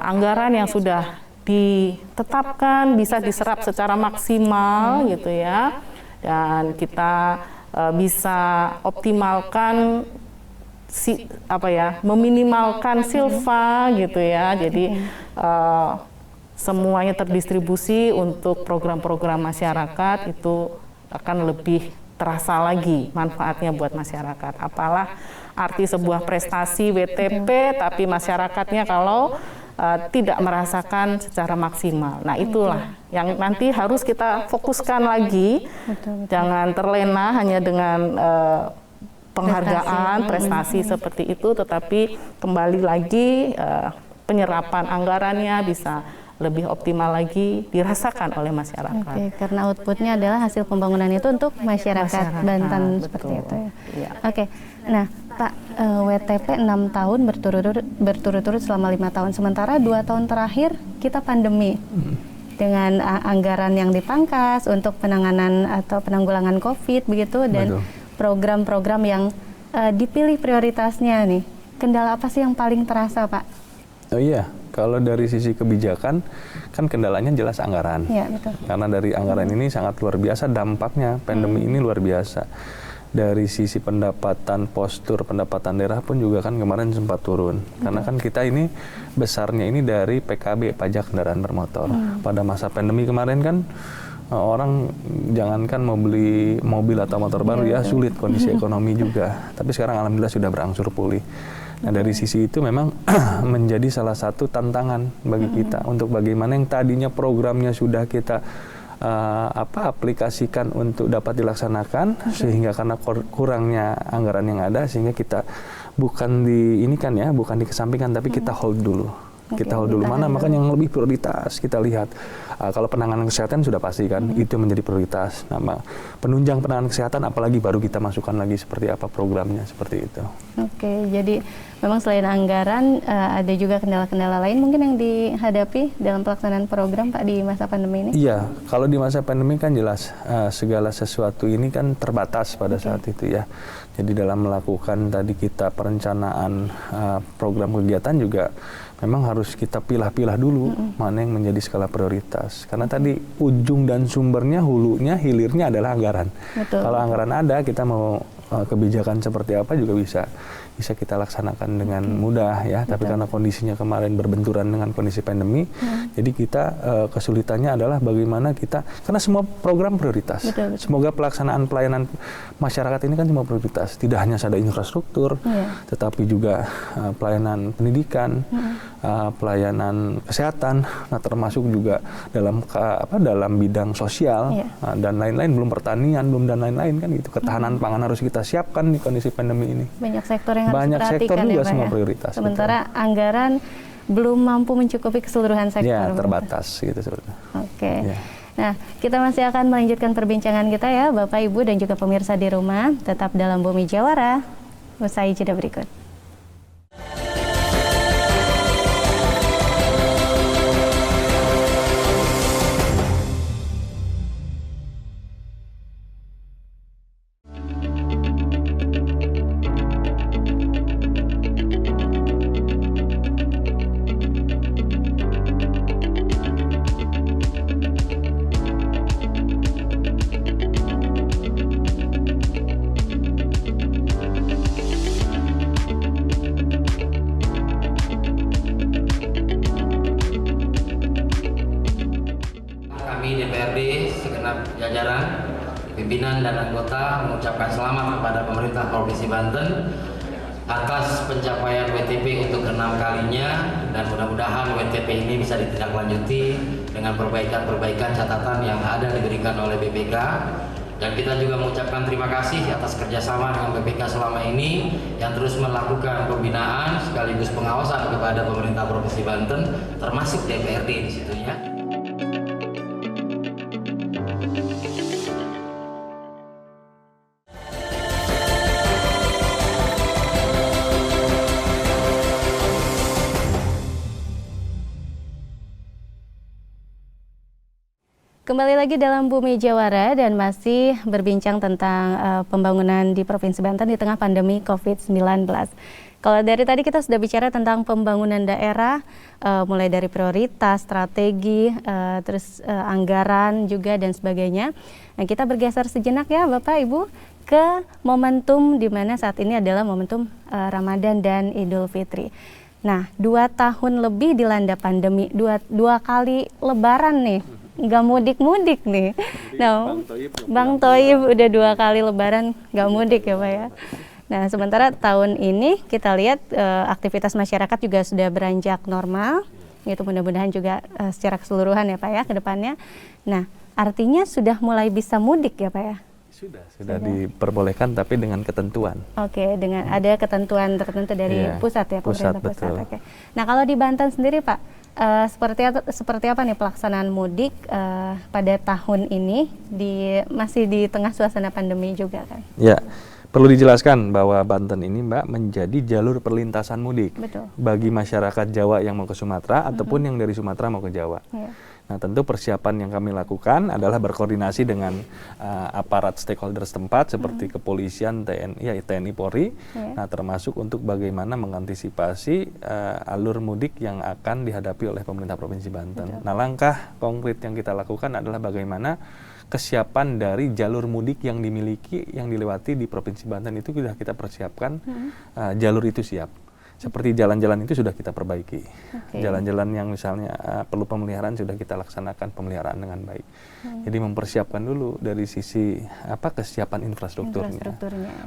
anggaran yang sudah ditetapkan bisa diserap secara maksimal gitu ya, dan kita bisa optimalkan meminimalkan silva gitu ya, jadi semuanya terdistribusi untuk program-program masyarakat itu akan lebih terasa lagi manfaatnya buat masyarakat. Apalah arti sebuah prestasi WTP tapi masyarakatnya kalau tidak merasakan secara maksimal. Nah, itulah yang nanti harus kita fokuskan lagi. Jangan terlena hanya dengan penghargaan, prestasi seperti itu, tetapi kembali lagi penyerapan anggarannya bisa lebih optimal lagi dirasakan oleh masyarakat. Karena outputnya adalah hasil pembangunan itu untuk masyarakat Banten, seperti itu ya. Nah Pak, WTP 6 tahun berturut-turut selama 5 tahun, sementara 2 tahun terakhir kita pandemi. dengan anggaran yang dipangkas untuk penanganan atau penanggulangan COVID begitu, dan program-program yang dipilih prioritasnya nih. Kendala apa sih yang paling terasa, Pak? Oh iya, kalau dari sisi kebijakan kan kendalanya jelas anggaran. Ya, betul. Karena dari anggaran ini sangat luar biasa dampaknya, pandemi ini luar biasa. Dari sisi pendapatan, postur pendapatan daerah pun juga kan kemarin sempat turun. Karena kan kita ini besarnya ini dari PKB, pajak kendaraan bermotor. Pada masa pandemi kemarin kan orang jangankan mau beli mobil atau motor baru ya sulit, kondisi ekonomi juga. Tapi sekarang alhamdulillah sudah berangsur pulih. Nah dari sisi itu memang menjadi salah satu tantangan bagi kita untuk bagaimana yang tadinya programnya sudah kita aplikasikan untuk dapat dilaksanakan, sehingga karena kurangnya anggaran yang ada sehingga kita bukan dikesampingkan tapi kita hold dulu. Kita hold dulu mana, makanya yang lebih prioritas kita lihat. Kalau penanganan kesehatan sudah pasti kan, itu menjadi prioritas. Nah, penunjang penanganan kesehatan apalagi baru kita masukkan lagi seperti apa programnya, seperti itu. Oke, jadi memang selain anggaran ada juga kendala-kendala lain mungkin yang dihadapi dalam pelaksanaan program, Pak, di masa pandemi ini? Iya, kalau di masa pandemi kan jelas segala sesuatu ini kan terbatas pada saat itu ya. Jadi dalam melakukan tadi kita perencanaan program kegiatan juga memang harus kita pilah-pilah dulu mana yang menjadi skala prioritas. Karena tadi ujung dan sumbernya, hulunya, hilirnya adalah anggaran. Betul. Kalau anggaran ada, kita mau kebijakan seperti apa juga bisa kita laksanakan dengan mudah ya. Tapi karena kondisinya kemarin berbenturan dengan kondisi pandemi, jadi kita kesulitannya adalah bagaimana kita, karena semua program prioritas. Betul. Semoga pelaksanaan pelayanan masyarakat ini kan semua prioritas. Tidak hanya ada infrastruktur, tetapi juga pelayanan pendidikan, pelayanan kesehatan, nah termasuk juga dalam bidang sosial dan lain-lain, belum pertanian, belum dan lain-lain kan gitu. Ketahanan pangan harus kita siapkan di kondisi pandemi ini. Banyak sektor yang harus Banyak sektor diperhatikan juga ya, Pak, semua ya? prioritas. Sementara anggaran belum mampu mencukupi keseluruhan sektor. Ya, terbatas gitu sebetulnya. Oke. Ya. Nah, kita masih akan melanjutkan perbincangan kita ya, Bapak, Ibu, dan juga pemirsa di rumah. Tetap dalam Bumi Jawara, usai jeda berikut. jajaran, pimpinan dan anggota mengucapkan selamat kepada pemerintah Provinsi Banten atas pencapaian WTP untuk ke-6 kalinya, dan mudah-mudahan WTP ini bisa ditindaklanjuti dengan perbaikan-perbaikan catatan yang ada diberikan oleh BPK. Dan kita juga mengucapkan terima kasih atas kerjasama dengan BPK selama ini yang terus melakukan pembinaan sekaligus pengawasan kepada pemerintah Provinsi Banten, termasuk DPRD di situnya. Kembali lagi dalam Bumi Jawara dan masih berbincang tentang pembangunan di Provinsi Banten di tengah pandemi COVID-19. Kalau dari tadi kita sudah bicara tentang pembangunan daerah, mulai dari prioritas, strategi, terus anggaran juga dan sebagainya. Nah, kita bergeser sejenak ya Bapak Ibu ke momentum di mana saat ini adalah momentum Ramadan dan Idul Fitri. Nah, 2 tahun lebih dilanda pandemi, dua kali lebaran nih. Nggak mudik-mudik nih. Nah, Bang Toyib udah 2 kali lebaran nggak mudik ya Pak ya. Nah, sementara tahun ini kita lihat aktivitas masyarakat juga sudah beranjak normal. Itu mudah-mudahan juga secara keseluruhan ya Pak ya ke depannya. Nah, artinya sudah mulai bisa mudik ya Pak ya? Sudah diperbolehkan tapi dengan ketentuan. Oke, dengan ada ketentuan tertentu dari pusat ya, pemerintah pusat. Oke. Nah, kalau di Banten sendiri Pak, seperti apa nih pelaksanaan mudik pada tahun ini masih di tengah suasana pandemi juga kan? Ya, perlu dijelaskan bahwa Banten ini Mbak menjadi jalur perlintasan mudik. Betul. Bagi masyarakat Jawa yang mau ke Sumatera ataupun yang dari Sumatera mau ke Jawa. Nah, tentu persiapan yang kami lakukan adalah berkoordinasi dengan aparat stakeholder setempat seperti kepolisian, TNI Polri. Nah, termasuk untuk bagaimana mengantisipasi alur mudik yang akan dihadapi oleh pemerintah Provinsi Banten. Nah, langkah konkret yang kita lakukan adalah bagaimana kesiapan dari jalur mudik yang dimiliki, yang dilewati di Provinsi Banten itu sudah kita persiapkan, jalur itu siap. Seperti jalan-jalan itu sudah kita perbaiki. Jalan-jalan yang misalnya perlu pemeliharaan sudah kita laksanakan pemeliharaan dengan baik. Jadi mempersiapkan dulu dari sisi kesiapan infrastrukturnya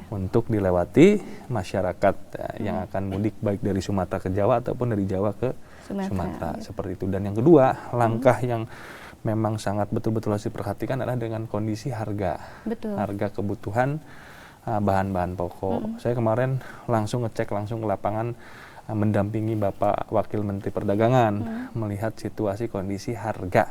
untuk dilewati masyarakat yang akan mudik baik dari Sumatera ke Jawa ataupun dari Jawa ke Sumatera. Seperti itu. Dan yang kedua, langkah yang memang sangat betul-betul harus diperhatikan adalah dengan kondisi harga. Harga kebutuhan bahan-bahan pokok. Saya kemarin langsung ngecek langsung ke lapangan, mendampingi Bapak Wakil Menteri Perdagangan melihat situasi kondisi harga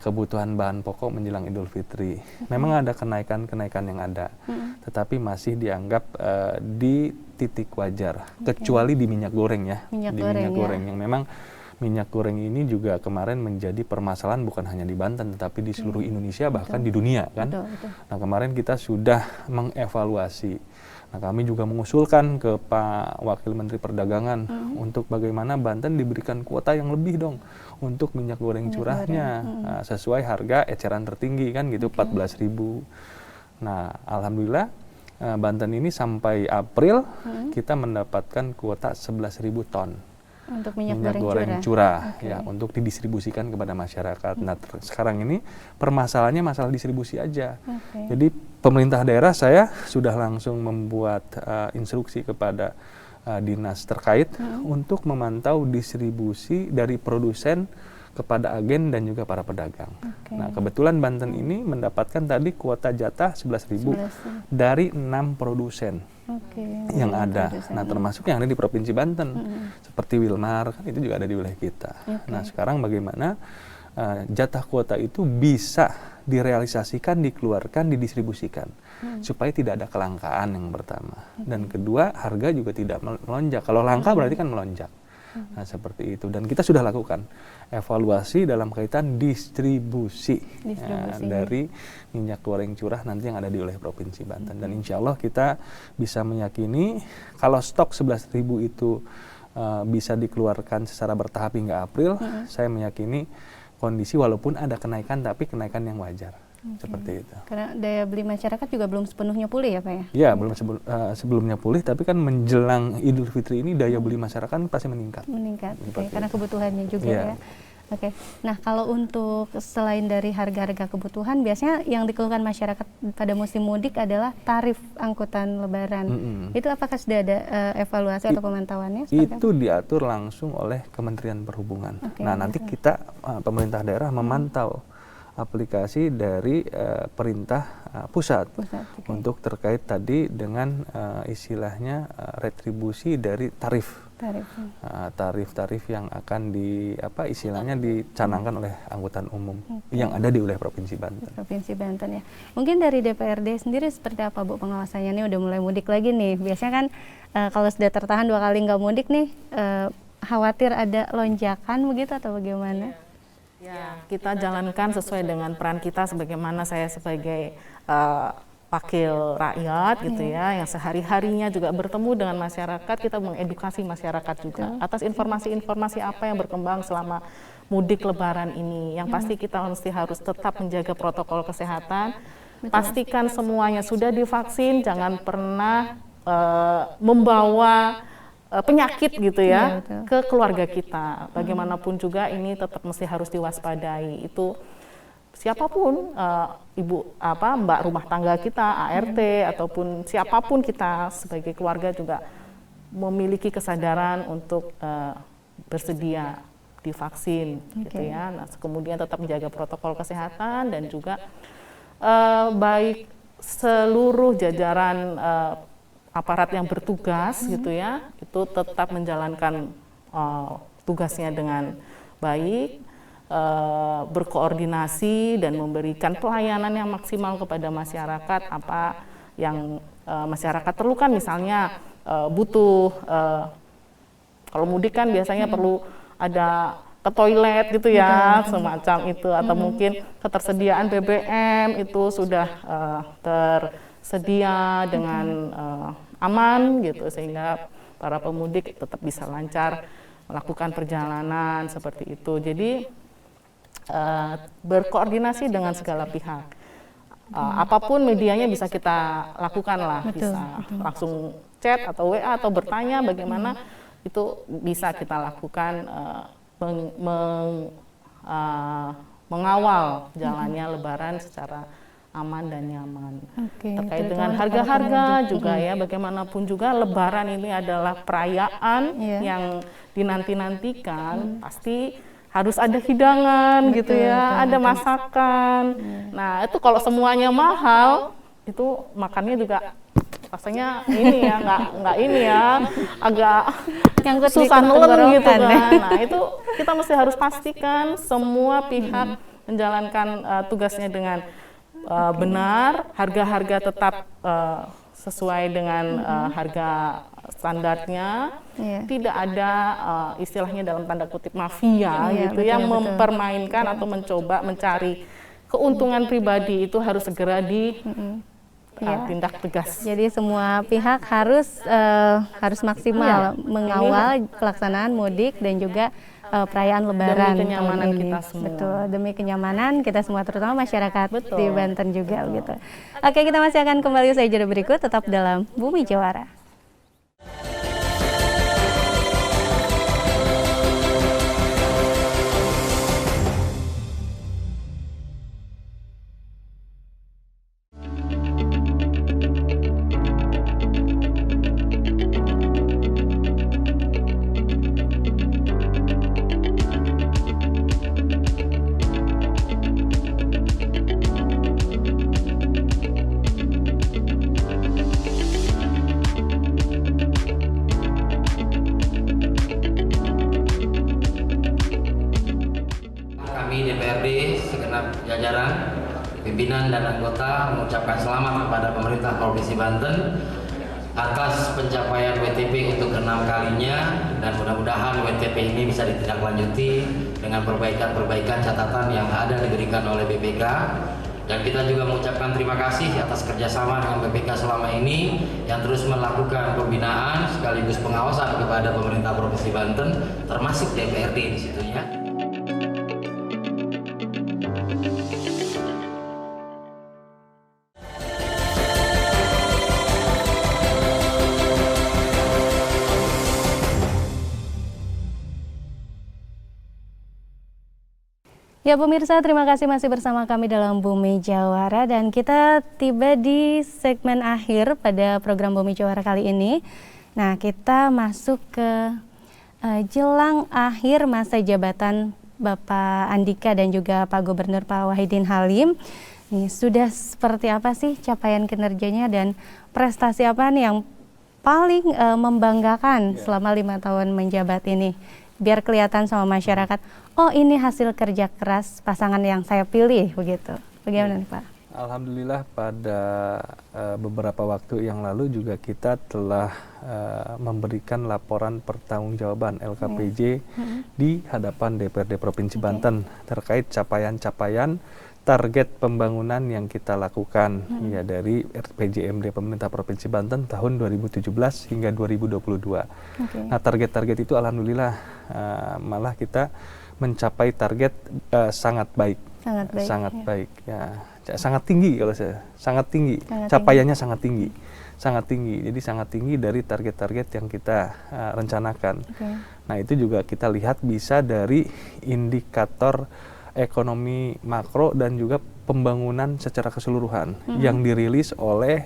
kebutuhan bahan pokok menjelang Idul Fitri. Memang ada kenaikan yang ada, tetapi masih dianggap di titik wajar, kecuali di minyak goreng ya. Minyak goreng yang memang minyak goreng ini juga kemarin menjadi permasalahan bukan hanya di Banten tetapi di seluruh Indonesia bahkan di dunia kan. Nah, kemarin kita sudah mengevaluasi. Nah, kami juga mengusulkan ke Pak Wakil Menteri Perdagangan untuk bagaimana Banten diberikan kuota yang lebih dong untuk minyak goreng curahnya sesuai harga eceran tertinggi kan gitu 14.000. Nah, alhamdulillah Banten ini sampai April kita mendapatkan kuota 11.000 ton. Untuk minyak goreng curah ya, untuk didistribusikan kepada masyarakat. Nah, sekarang ini permasalahannya masalah distribusi aja. Jadi pemerintah daerah saya sudah langsung membuat instruksi kepada dinas terkait untuk memantau distribusi dari produsen kepada agen dan juga para pedagang. Nah, kebetulan Banten ini mendapatkan tadi kuota jatah 11.000 dari 6 produsen yang ada. Nah, termasuk yang ada di Provinsi Banten, seperti Wilmar, kan itu juga ada di wilayah kita. Nah, sekarang bagaimana jatah kuota itu bisa direalisasikan, dikeluarkan, didistribusikan, supaya tidak ada kelangkaan yang pertama. Dan kedua, harga juga tidak melonjak. Kalau langka berarti kan melonjak. Nah, seperti itu. Dan kita sudah lakukan evaluasi dalam kaitan distribusi. Dari minyak goreng curah nanti yang ada di wilayah Provinsi Banten. Dan insya Allah kita bisa meyakini kalau stok 11.000 itu bisa dikeluarkan secara bertahap hingga April, saya meyakini kondisi walaupun ada kenaikan tapi kenaikan yang wajar. Seperti itu. Karena daya beli masyarakat juga belum sepenuhnya pulih ya Pak ya? Ya, belum sebelumnya pulih, tapi kan menjelang Idul Fitri ini daya beli masyarakat pasti meningkat. Karena kebutuhannya juga ya. Nah, kalau untuk selain dari harga-harga kebutuhan, biasanya yang dikeluhkan masyarakat pada musim mudik adalah tarif angkutan Lebaran. Itu apakah sudah ada evaluasi atau pemantauannya? Itu diatur langsung oleh Kementerian Perhubungan. Nah, nanti kita pemerintah daerah memantau aplikasi dari perintah pusat untuk terkait tadi dengan istilahnya retribusi dari tarif yang akan istilahnya dicanangkan oleh angkutan umum yang ada di wilayah Provinsi Banten. Provinsi Banten ya. Mungkin dari DPRD sendiri seperti apa Bu pengawasannya? Ini udah mulai mudik lagi nih. Biasanya kan kalau sudah tertahan 2 kali nggak mudik nih, khawatir ada lonjakan begitu atau bagaimana? Ya, kita jalankan sesuai dengan peran kita sebagaimana saya sebagai wakil rakyat gitu ya, yang sehari-harinya juga bertemu dengan masyarakat, kita mengedukasi masyarakat juga atas informasi-informasi apa yang berkembang selama mudik Lebaran ini. Yang pasti kita harus tetap menjaga protokol kesehatan, pastikan semuanya sudah divaksin, jangan pernah membawa penyakit gitu ya ke keluarga kita. Bagaimanapun juga ini tetap mesti harus diwaspadai. Itu siapapun mbak rumah tangga kita, ART ataupun siapapun kita sebagai keluarga juga memiliki kesadaran untuk bersedia divaksin gitu ya. Nah, kemudian tetap menjaga protokol kesehatan dan juga baik seluruh jajaran aparat yang bertugas gitu ya, itu tetap menjalankan tugasnya dengan baik, berkoordinasi dan memberikan pelayanan yang maksimal kepada masyarakat. Apa yang masyarakat perlukan, misalnya butuh kalau mudik kan biasanya perlu ada ke toilet gitu ya, semacam itu, atau mungkin ketersediaan BBM itu sudah tersedia dengan aman gitu, sehingga para pemudik tetap bisa lancar melakukan perjalanan seperti itu. Jadi berkoordinasi dengan segala pihak. Apapun medianya bisa kita lakukan lah, bisa langsung chat atau WA atau bertanya bagaimana, itu bisa kita lakukan mengawal jalannya Lebaran secara aman dan nyaman. Terkait dengan harga-harga juga ya, bagaimanapun juga Lebaran ini adalah perayaan yang dinanti-nantikan, pasti harus ada hidangan gitu ya, ada masakan. Nah itu kalau semuanya mahal, itu makannya juga rasanya ini ya, nggak ini ya, agak susah nelen gitu kan. Nah itu kita mesti harus pastikan semua pihak menjalankan tugasnya dengan benar, harga-harga tetap sesuai dengan harga standarnya, tidak ada istilahnya dalam tanda kutip mafia gitu yang mempermainkan atau mencoba mencari keuntungan pribadi, itu harus segera ditindak tegas. Jadi semua pihak harus maksimal mengawal pelaksanaan mudik dan juga perayaan Lebaran demi kenyamanan kita semua. Betul, demi kenyamanan kita semua, terutama masyarakat di Banten juga gitu. Oke, kita masih akan kembali usai jeda berikut, tetap dalam Bumi Jawara. Jajaran, pimpinan dan anggota mengucapkan selamat kepada pemerintah Provinsi Banten atas pencapaian WTP untuk ke-6 kalinya, dan mudah-mudahan WTP ini bisa ditindaklanjuti dengan perbaikan-perbaikan catatan yang ada diberikan oleh BPK. Dan kita juga mengucapkan terima kasih atas kerjasama dengan BPK selama ini yang terus melakukan pembinaan sekaligus pengawasan kepada pemerintah Provinsi Banten, termasuk DPRD di situnya. Ya pemirsa, terima kasih masih bersama kami dalam Bumi Jawara, dan kita tiba di segmen akhir pada program Bumi Jawara kali ini. Nah, kita masuk ke jelang akhir masa jabatan Bapak Andika dan juga Pak Gubernur Pak Wahidin Halim. Nih, sudah seperti apa sih capaian kinerjanya dan prestasi apa nih yang paling membanggakan selama 5 tahun menjabat ini? Biar kelihatan sama masyarakat, oh ini hasil kerja keras pasangan yang saya pilih, begitu. Bagaimana nih Pak? Alhamdulillah pada beberapa waktu yang lalu juga kita telah memberikan laporan pertanggungjawaban LKPJ di hadapan DPRD Provinsi Banten terkait capaian-capaian target pembangunan yang kita lakukan ya dari RPJMD Pemerintah Provinsi Banten tahun 2017 hingga 2022. Nah, target-target itu alhamdulillah malah kita mencapai target sangat baik. Sangat baik ya. Sangat tinggi kalau saya. Sangat tinggi. Capaiannya sangat tinggi. Sangat tinggi. Jadi sangat tinggi dari target-target yang kita rencanakan. Nah, itu juga kita lihat bisa dari indikator ekonomi makro dan juga pembangunan secara keseluruhan yang dirilis oleh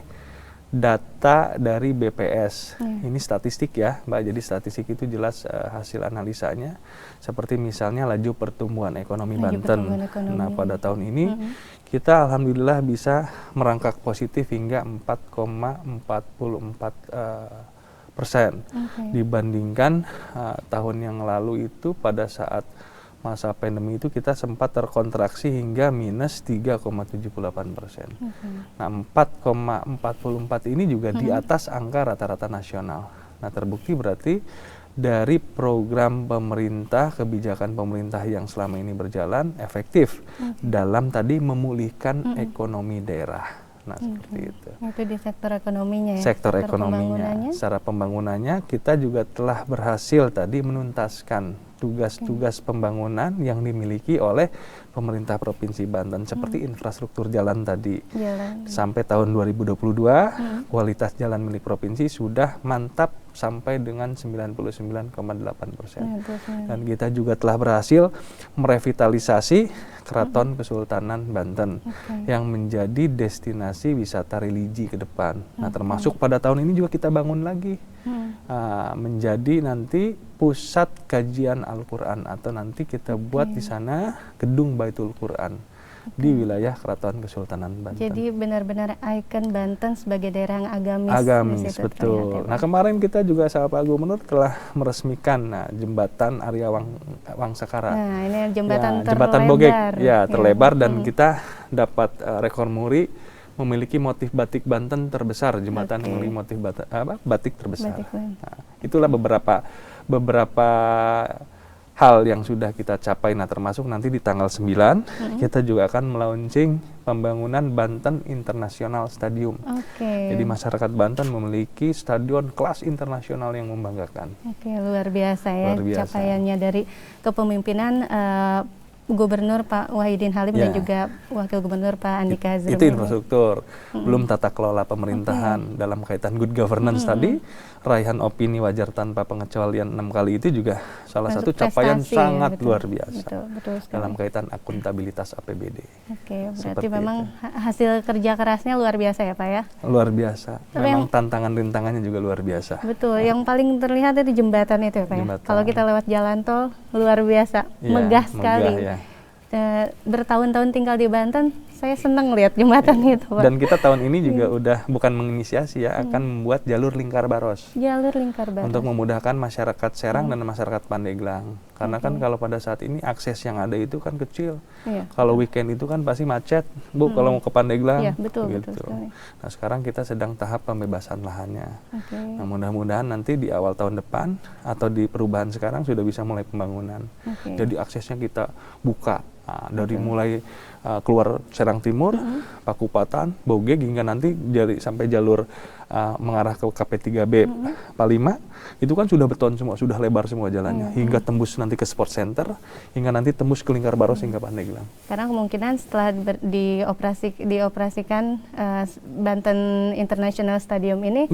data dari BPS. Ini statistik ya, Mbak. Jadi statistik itu jelas hasil analisanya. Seperti misalnya laju pertumbuhan ekonomi Banten. Nah, pada tahun ini kita alhamdulillah bisa merangkak positif hingga 4,44%. Dibandingkan tahun yang lalu itu pada saat masa pandemi itu kita sempat terkontraksi hingga minus 3,78%. Nah, 4,44 ini juga di atas angka rata-rata nasional. Nah, terbukti berarti dari program pemerintah, kebijakan pemerintah yang selama ini berjalan efektif dalam tadi memulihkan ekonomi daerah. Nah, seperti itu. Itu di sektor ekonominya ya? Sektor ekonominya. Secara pembangunannya kita juga telah berhasil tadi menuntaskan tugas-tugas pembangunan yang dimiliki oleh pemerintah Provinsi Banten seperti infrastruktur jalan tadi. Sampai tahun 2022 kualitas jalan milik provinsi sudah mantap sampai dengan 99,8%. Dan kita juga telah berhasil merevitalisasi Keraton Kesultanan Banten yang menjadi destinasi wisata religi ke depan. Nah, termasuk pada tahun ini juga kita bangun lagi menjadi nanti pusat kajian Al-Quran, atau nanti kita buat di sana gedung Baitul Quran di wilayah Keraton Kesultanan Banten. Jadi benar-benar ikon Banten sebagai daerah yang agamis. Agamis, betul. Nah, kemarin kita juga sama Pak Gubernur telah meresmikan jembatan Arya Wangsakara. Nah, ini jembatan terlebar. Jembatan Bogek, terlebar, dan kita dapat rekor muri memiliki motif batik Banten terbesar, jembatan yang memiliki motif batik terbesar. Nah, itulah beberapa hal yang sudah kita capai. Nah, termasuk nanti di tanggal 9 kita juga akan melaunching pembangunan Banten International Stadium. Jadi masyarakat Banten memiliki stadion kelas internasional yang membanggakan. Luar biasa ya capaiannya dari kepemimpinan Gubernur Pak Wahidin Halim dan juga Wakil Gubernur Pak Andika Hazrumi. Itu infrastruktur, belum tata kelola pemerintahan dalam kaitan good governance tadi. Raihan opini wajar tanpa pengecualian 6 kali itu juga salah satu capaian sangat luar biasa dalam kaitan akuntabilitas APBD. Berarti memang hasil kerja kerasnya luar biasa ya Pak ya? Luar biasa, memang tantangan rintangannya juga luar biasa. Betul, yang paling terlihat itu jembatan itu ya Pak ya? Kalau kita lewat jalan tol, luar biasa, megah sekali. Bertahun-tahun tinggal di Banten, saya senang lihat jembatan itu Pak. Dan kita tahun ini juga udah bukan menginisiasi ya, akan membuat jalur lingkar baros. Jalur lingkar baros. Untuk memudahkan masyarakat Serang dan masyarakat Pandeglang. Karena kan kalau pada saat ini akses yang ada itu kan kecil. Kalau weekend itu kan pasti macet, Bu, kalau mau ke Pandeglang. Betul gitu. sekali. Nah, sekarang kita sedang tahap pembebasan lahannya. Nah, mudah-mudahan nanti di awal tahun depan atau di perubahan sekarang sudah bisa mulai pembangunan. Jadi aksesnya kita buka. Dari mulai keluar Serang Timur, Pakupatan, Bogeg, hingga nanti sampai jalur mengarah ke KP3B Palima, itu kan sudah beton semua, sudah lebar semua jalannya, hingga tembus nanti ke Sport Center, hingga nanti tembus ke Lingkar Baros hingga Pandeglang. Karena kemungkinan setelah dioperasikan Banten International Stadium ini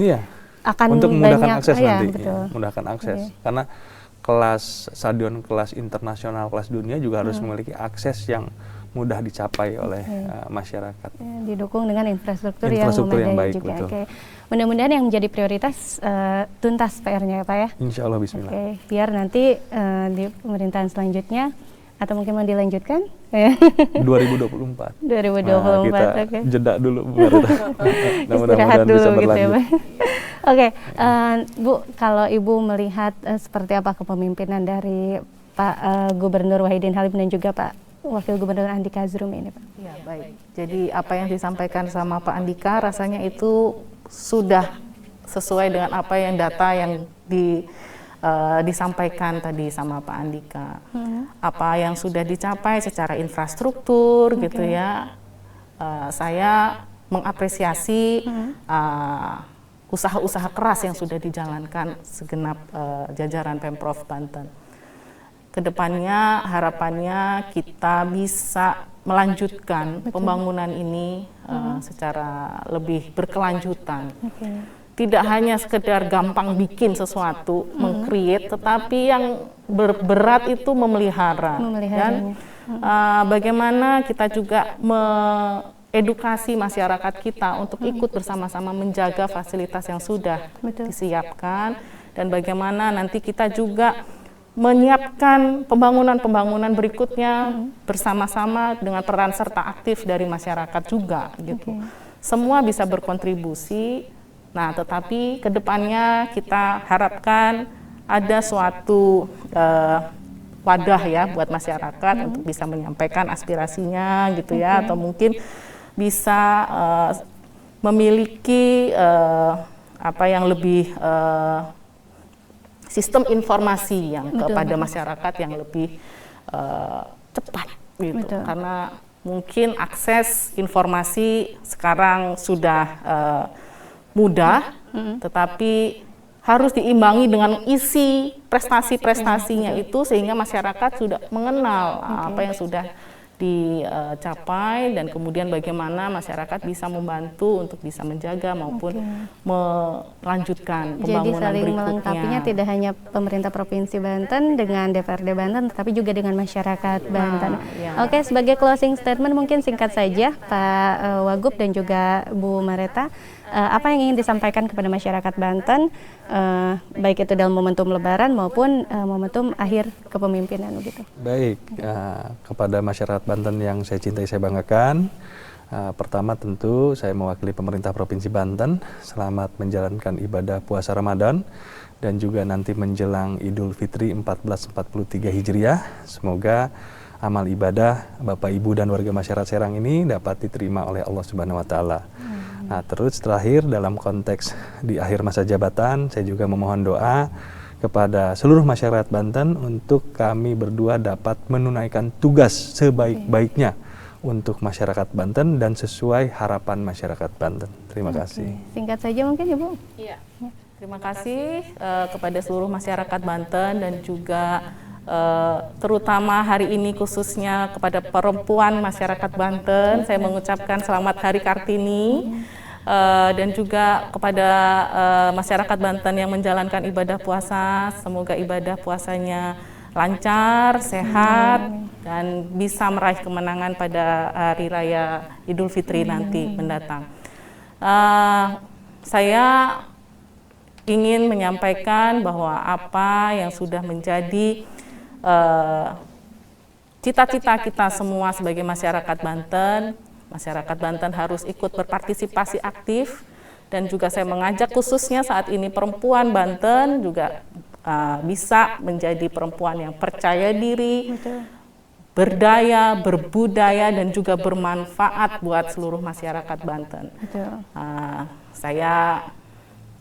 akan untuk memudahkan akses nanti, betul. Memudahkan akses, karena stadion kelas internasional, kelas dunia juga harus memiliki akses yang mudah dicapai oleh masyarakat. Didukung dengan infrastruktur yang memadai juga. Mudah-mudahan yang menjadi prioritas tuntas PR-nya ya Pak ya. Insya Allah, bismillah. Biar nanti di pemerintahan selanjutnya, atau mungkin mau dilanjutkan? 2024. 2024, kita jeda dulu. Istirahat dulu gitu ya Pak. Bu, kalau Ibu melihat seperti apa kepemimpinan dari Pak Gubernur Wahidin Halim dan juga Pak Wakil Gubernur Andika Hazrumi ini Pak? Ya, baik. Jadi apa yang disampaikan sama Pak Andika rasanya itu sudah sesuai dengan apa yang data yang disampaikan tadi sama Pak Andika. Apa yang sudah dicapai secara infrastruktur gitu ya. Saya mengapresiasi usaha-usaha keras yang sudah dijalankan segenap jajaran Pemprov Banten. Kedepannya harapannya kita bisa melanjutkan pembangunan ini secara lebih berkelanjutan. Tidak hanya sekedar gampang bikin sesuatu, meng-create, tetapi yang berat itu memelihara. Dan bagaimana kita juga edukasi masyarakat kita untuk ikut bersama-sama menjaga fasilitas yang sudah disiapkan, dan bagaimana nanti kita juga menyiapkan pembangunan-pembangunan berikutnya bersama-sama dengan peran serta aktif dari masyarakat juga gitu. Semua bisa berkontribusi. Nah, tetapi kedepannya kita harapkan ada suatu wadah ya buat masyarakat untuk bisa menyampaikan aspirasinya gitu ya, atau mungkin bisa memiliki apa yang lebih sistem informasi yang kepada masyarakat yang lebih cepat gitu. Betul. Karena mungkin akses informasi sekarang sudah mudah, tetapi harus diimbangi dengan isi prestasi-prestasinya itu sehingga masyarakat sudah mengenal apa yang sudah dicapai dan kemudian bagaimana masyarakat bisa membantu untuk bisa menjaga maupun melanjutkan pembangunan Jadi saling berikutnya. melengkapinya tidak hanya pemerintah Provinsi Banten dengan DPRD Banten, tetapi juga dengan masyarakat Banten. ya. Oke, sebagai closing statement mungkin singkat saja Pak Wagub dan juga Bu Mareta, apa yang ingin disampaikan kepada masyarakat Banten, baik itu dalam momentum Lebaran maupun momentum akhir kepemimpinan begitu. Baik, kepada masyarakat Banten yang saya cintai, saya banggakan. Pertama tentu saya mewakili pemerintah Provinsi Banten, selamat menjalankan ibadah puasa Ramadan dan juga nanti menjelang Idul Fitri 1443 Hijriah. Semoga amal ibadah Bapak Ibu dan warga masyarakat Serang ini dapat diterima oleh Allah Subhanahu wa taala. Nah, terus terakhir dalam konteks di akhir masa jabatan, saya juga memohon doa kepada seluruh masyarakat Banten untuk kami berdua dapat menunaikan tugas sebaik-baiknya untuk masyarakat Banten dan sesuai harapan masyarakat Banten. Terima kasih. Singkat saja mungkin Ibu. Iya. Terima kasih kepada seluruh masyarakat Banten dan juga terutama hari ini khususnya kepada perempuan masyarakat Banten, saya mengucapkan selamat Hari Kartini. Dan juga kepada masyarakat Banten yang menjalankan ibadah puasa, semoga ibadah puasanya lancar, sehat, dan bisa meraih kemenangan pada Hari Raya Idul Fitri nanti mendatang. Saya ingin menyampaikan bahwa apa yang sudah menjadi cita-cita kita semua sebagai masyarakat Banten harus ikut berpartisipasi aktif, dan juga saya mengajak khususnya saat ini perempuan Banten juga bisa menjadi perempuan yang percaya diri, berdaya, berbudaya, dan juga bermanfaat buat seluruh masyarakat Banten. Saya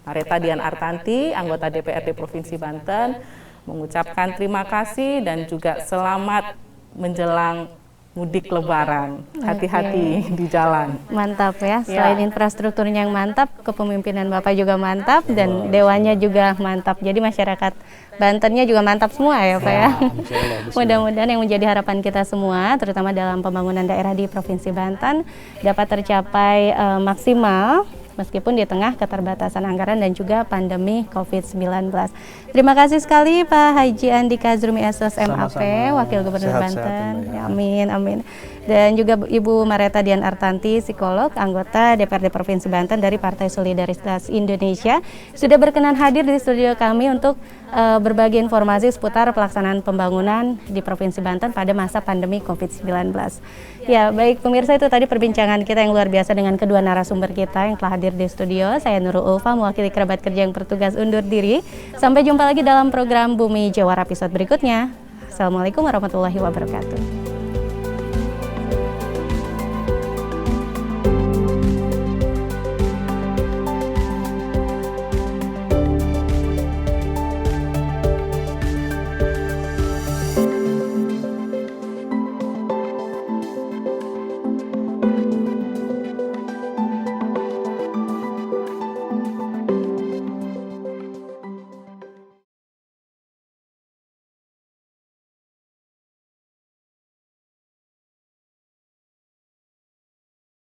Mareta Dian Artanti, anggota DPRD Provinsi Banten, mengucapkan terima kasih dan juga selamat menjelang mudik Lebaran. Hati-hati di jalan. Mantap ya, selain infrastrukturnya yang mantap, kepemimpinan Bapak juga mantap dan dewanya juga mantap. Jadi masyarakat Bantennya juga mantap semua ya Pak ya. Mudah-mudahan yang menjadi harapan kita semua, terutama dalam pembangunan daerah di Provinsi Banten, dapat tercapai maksimal meskipun di tengah keterbatasan anggaran dan juga pandemi COVID-19. Terima kasih sekali Pak Haji Andika Zurmi SS MAP, Wakil Gubernur Banten. Ya, amin, amin. Dan juga Ibu Mareta Dian Artanti, psikolog, anggota DPRD Provinsi Banten dari Partai Solidaritas Indonesia, sudah berkenan hadir di studio kami untuk berbagi informasi seputar pelaksanaan pembangunan di Provinsi Banten pada masa pandemi COVID-19. Ya, baik pemirsa, itu tadi perbincangan kita yang luar biasa dengan kedua narasumber kita yang telah hadir di studio. Saya Nurul Ulfa, mewakili kerabat kerja yang bertugas undur diri. Sampai jumpa lagi dalam program Bumi Jawara episode berikutnya. Assalamualaikum warahmatullahi wabarakatuh.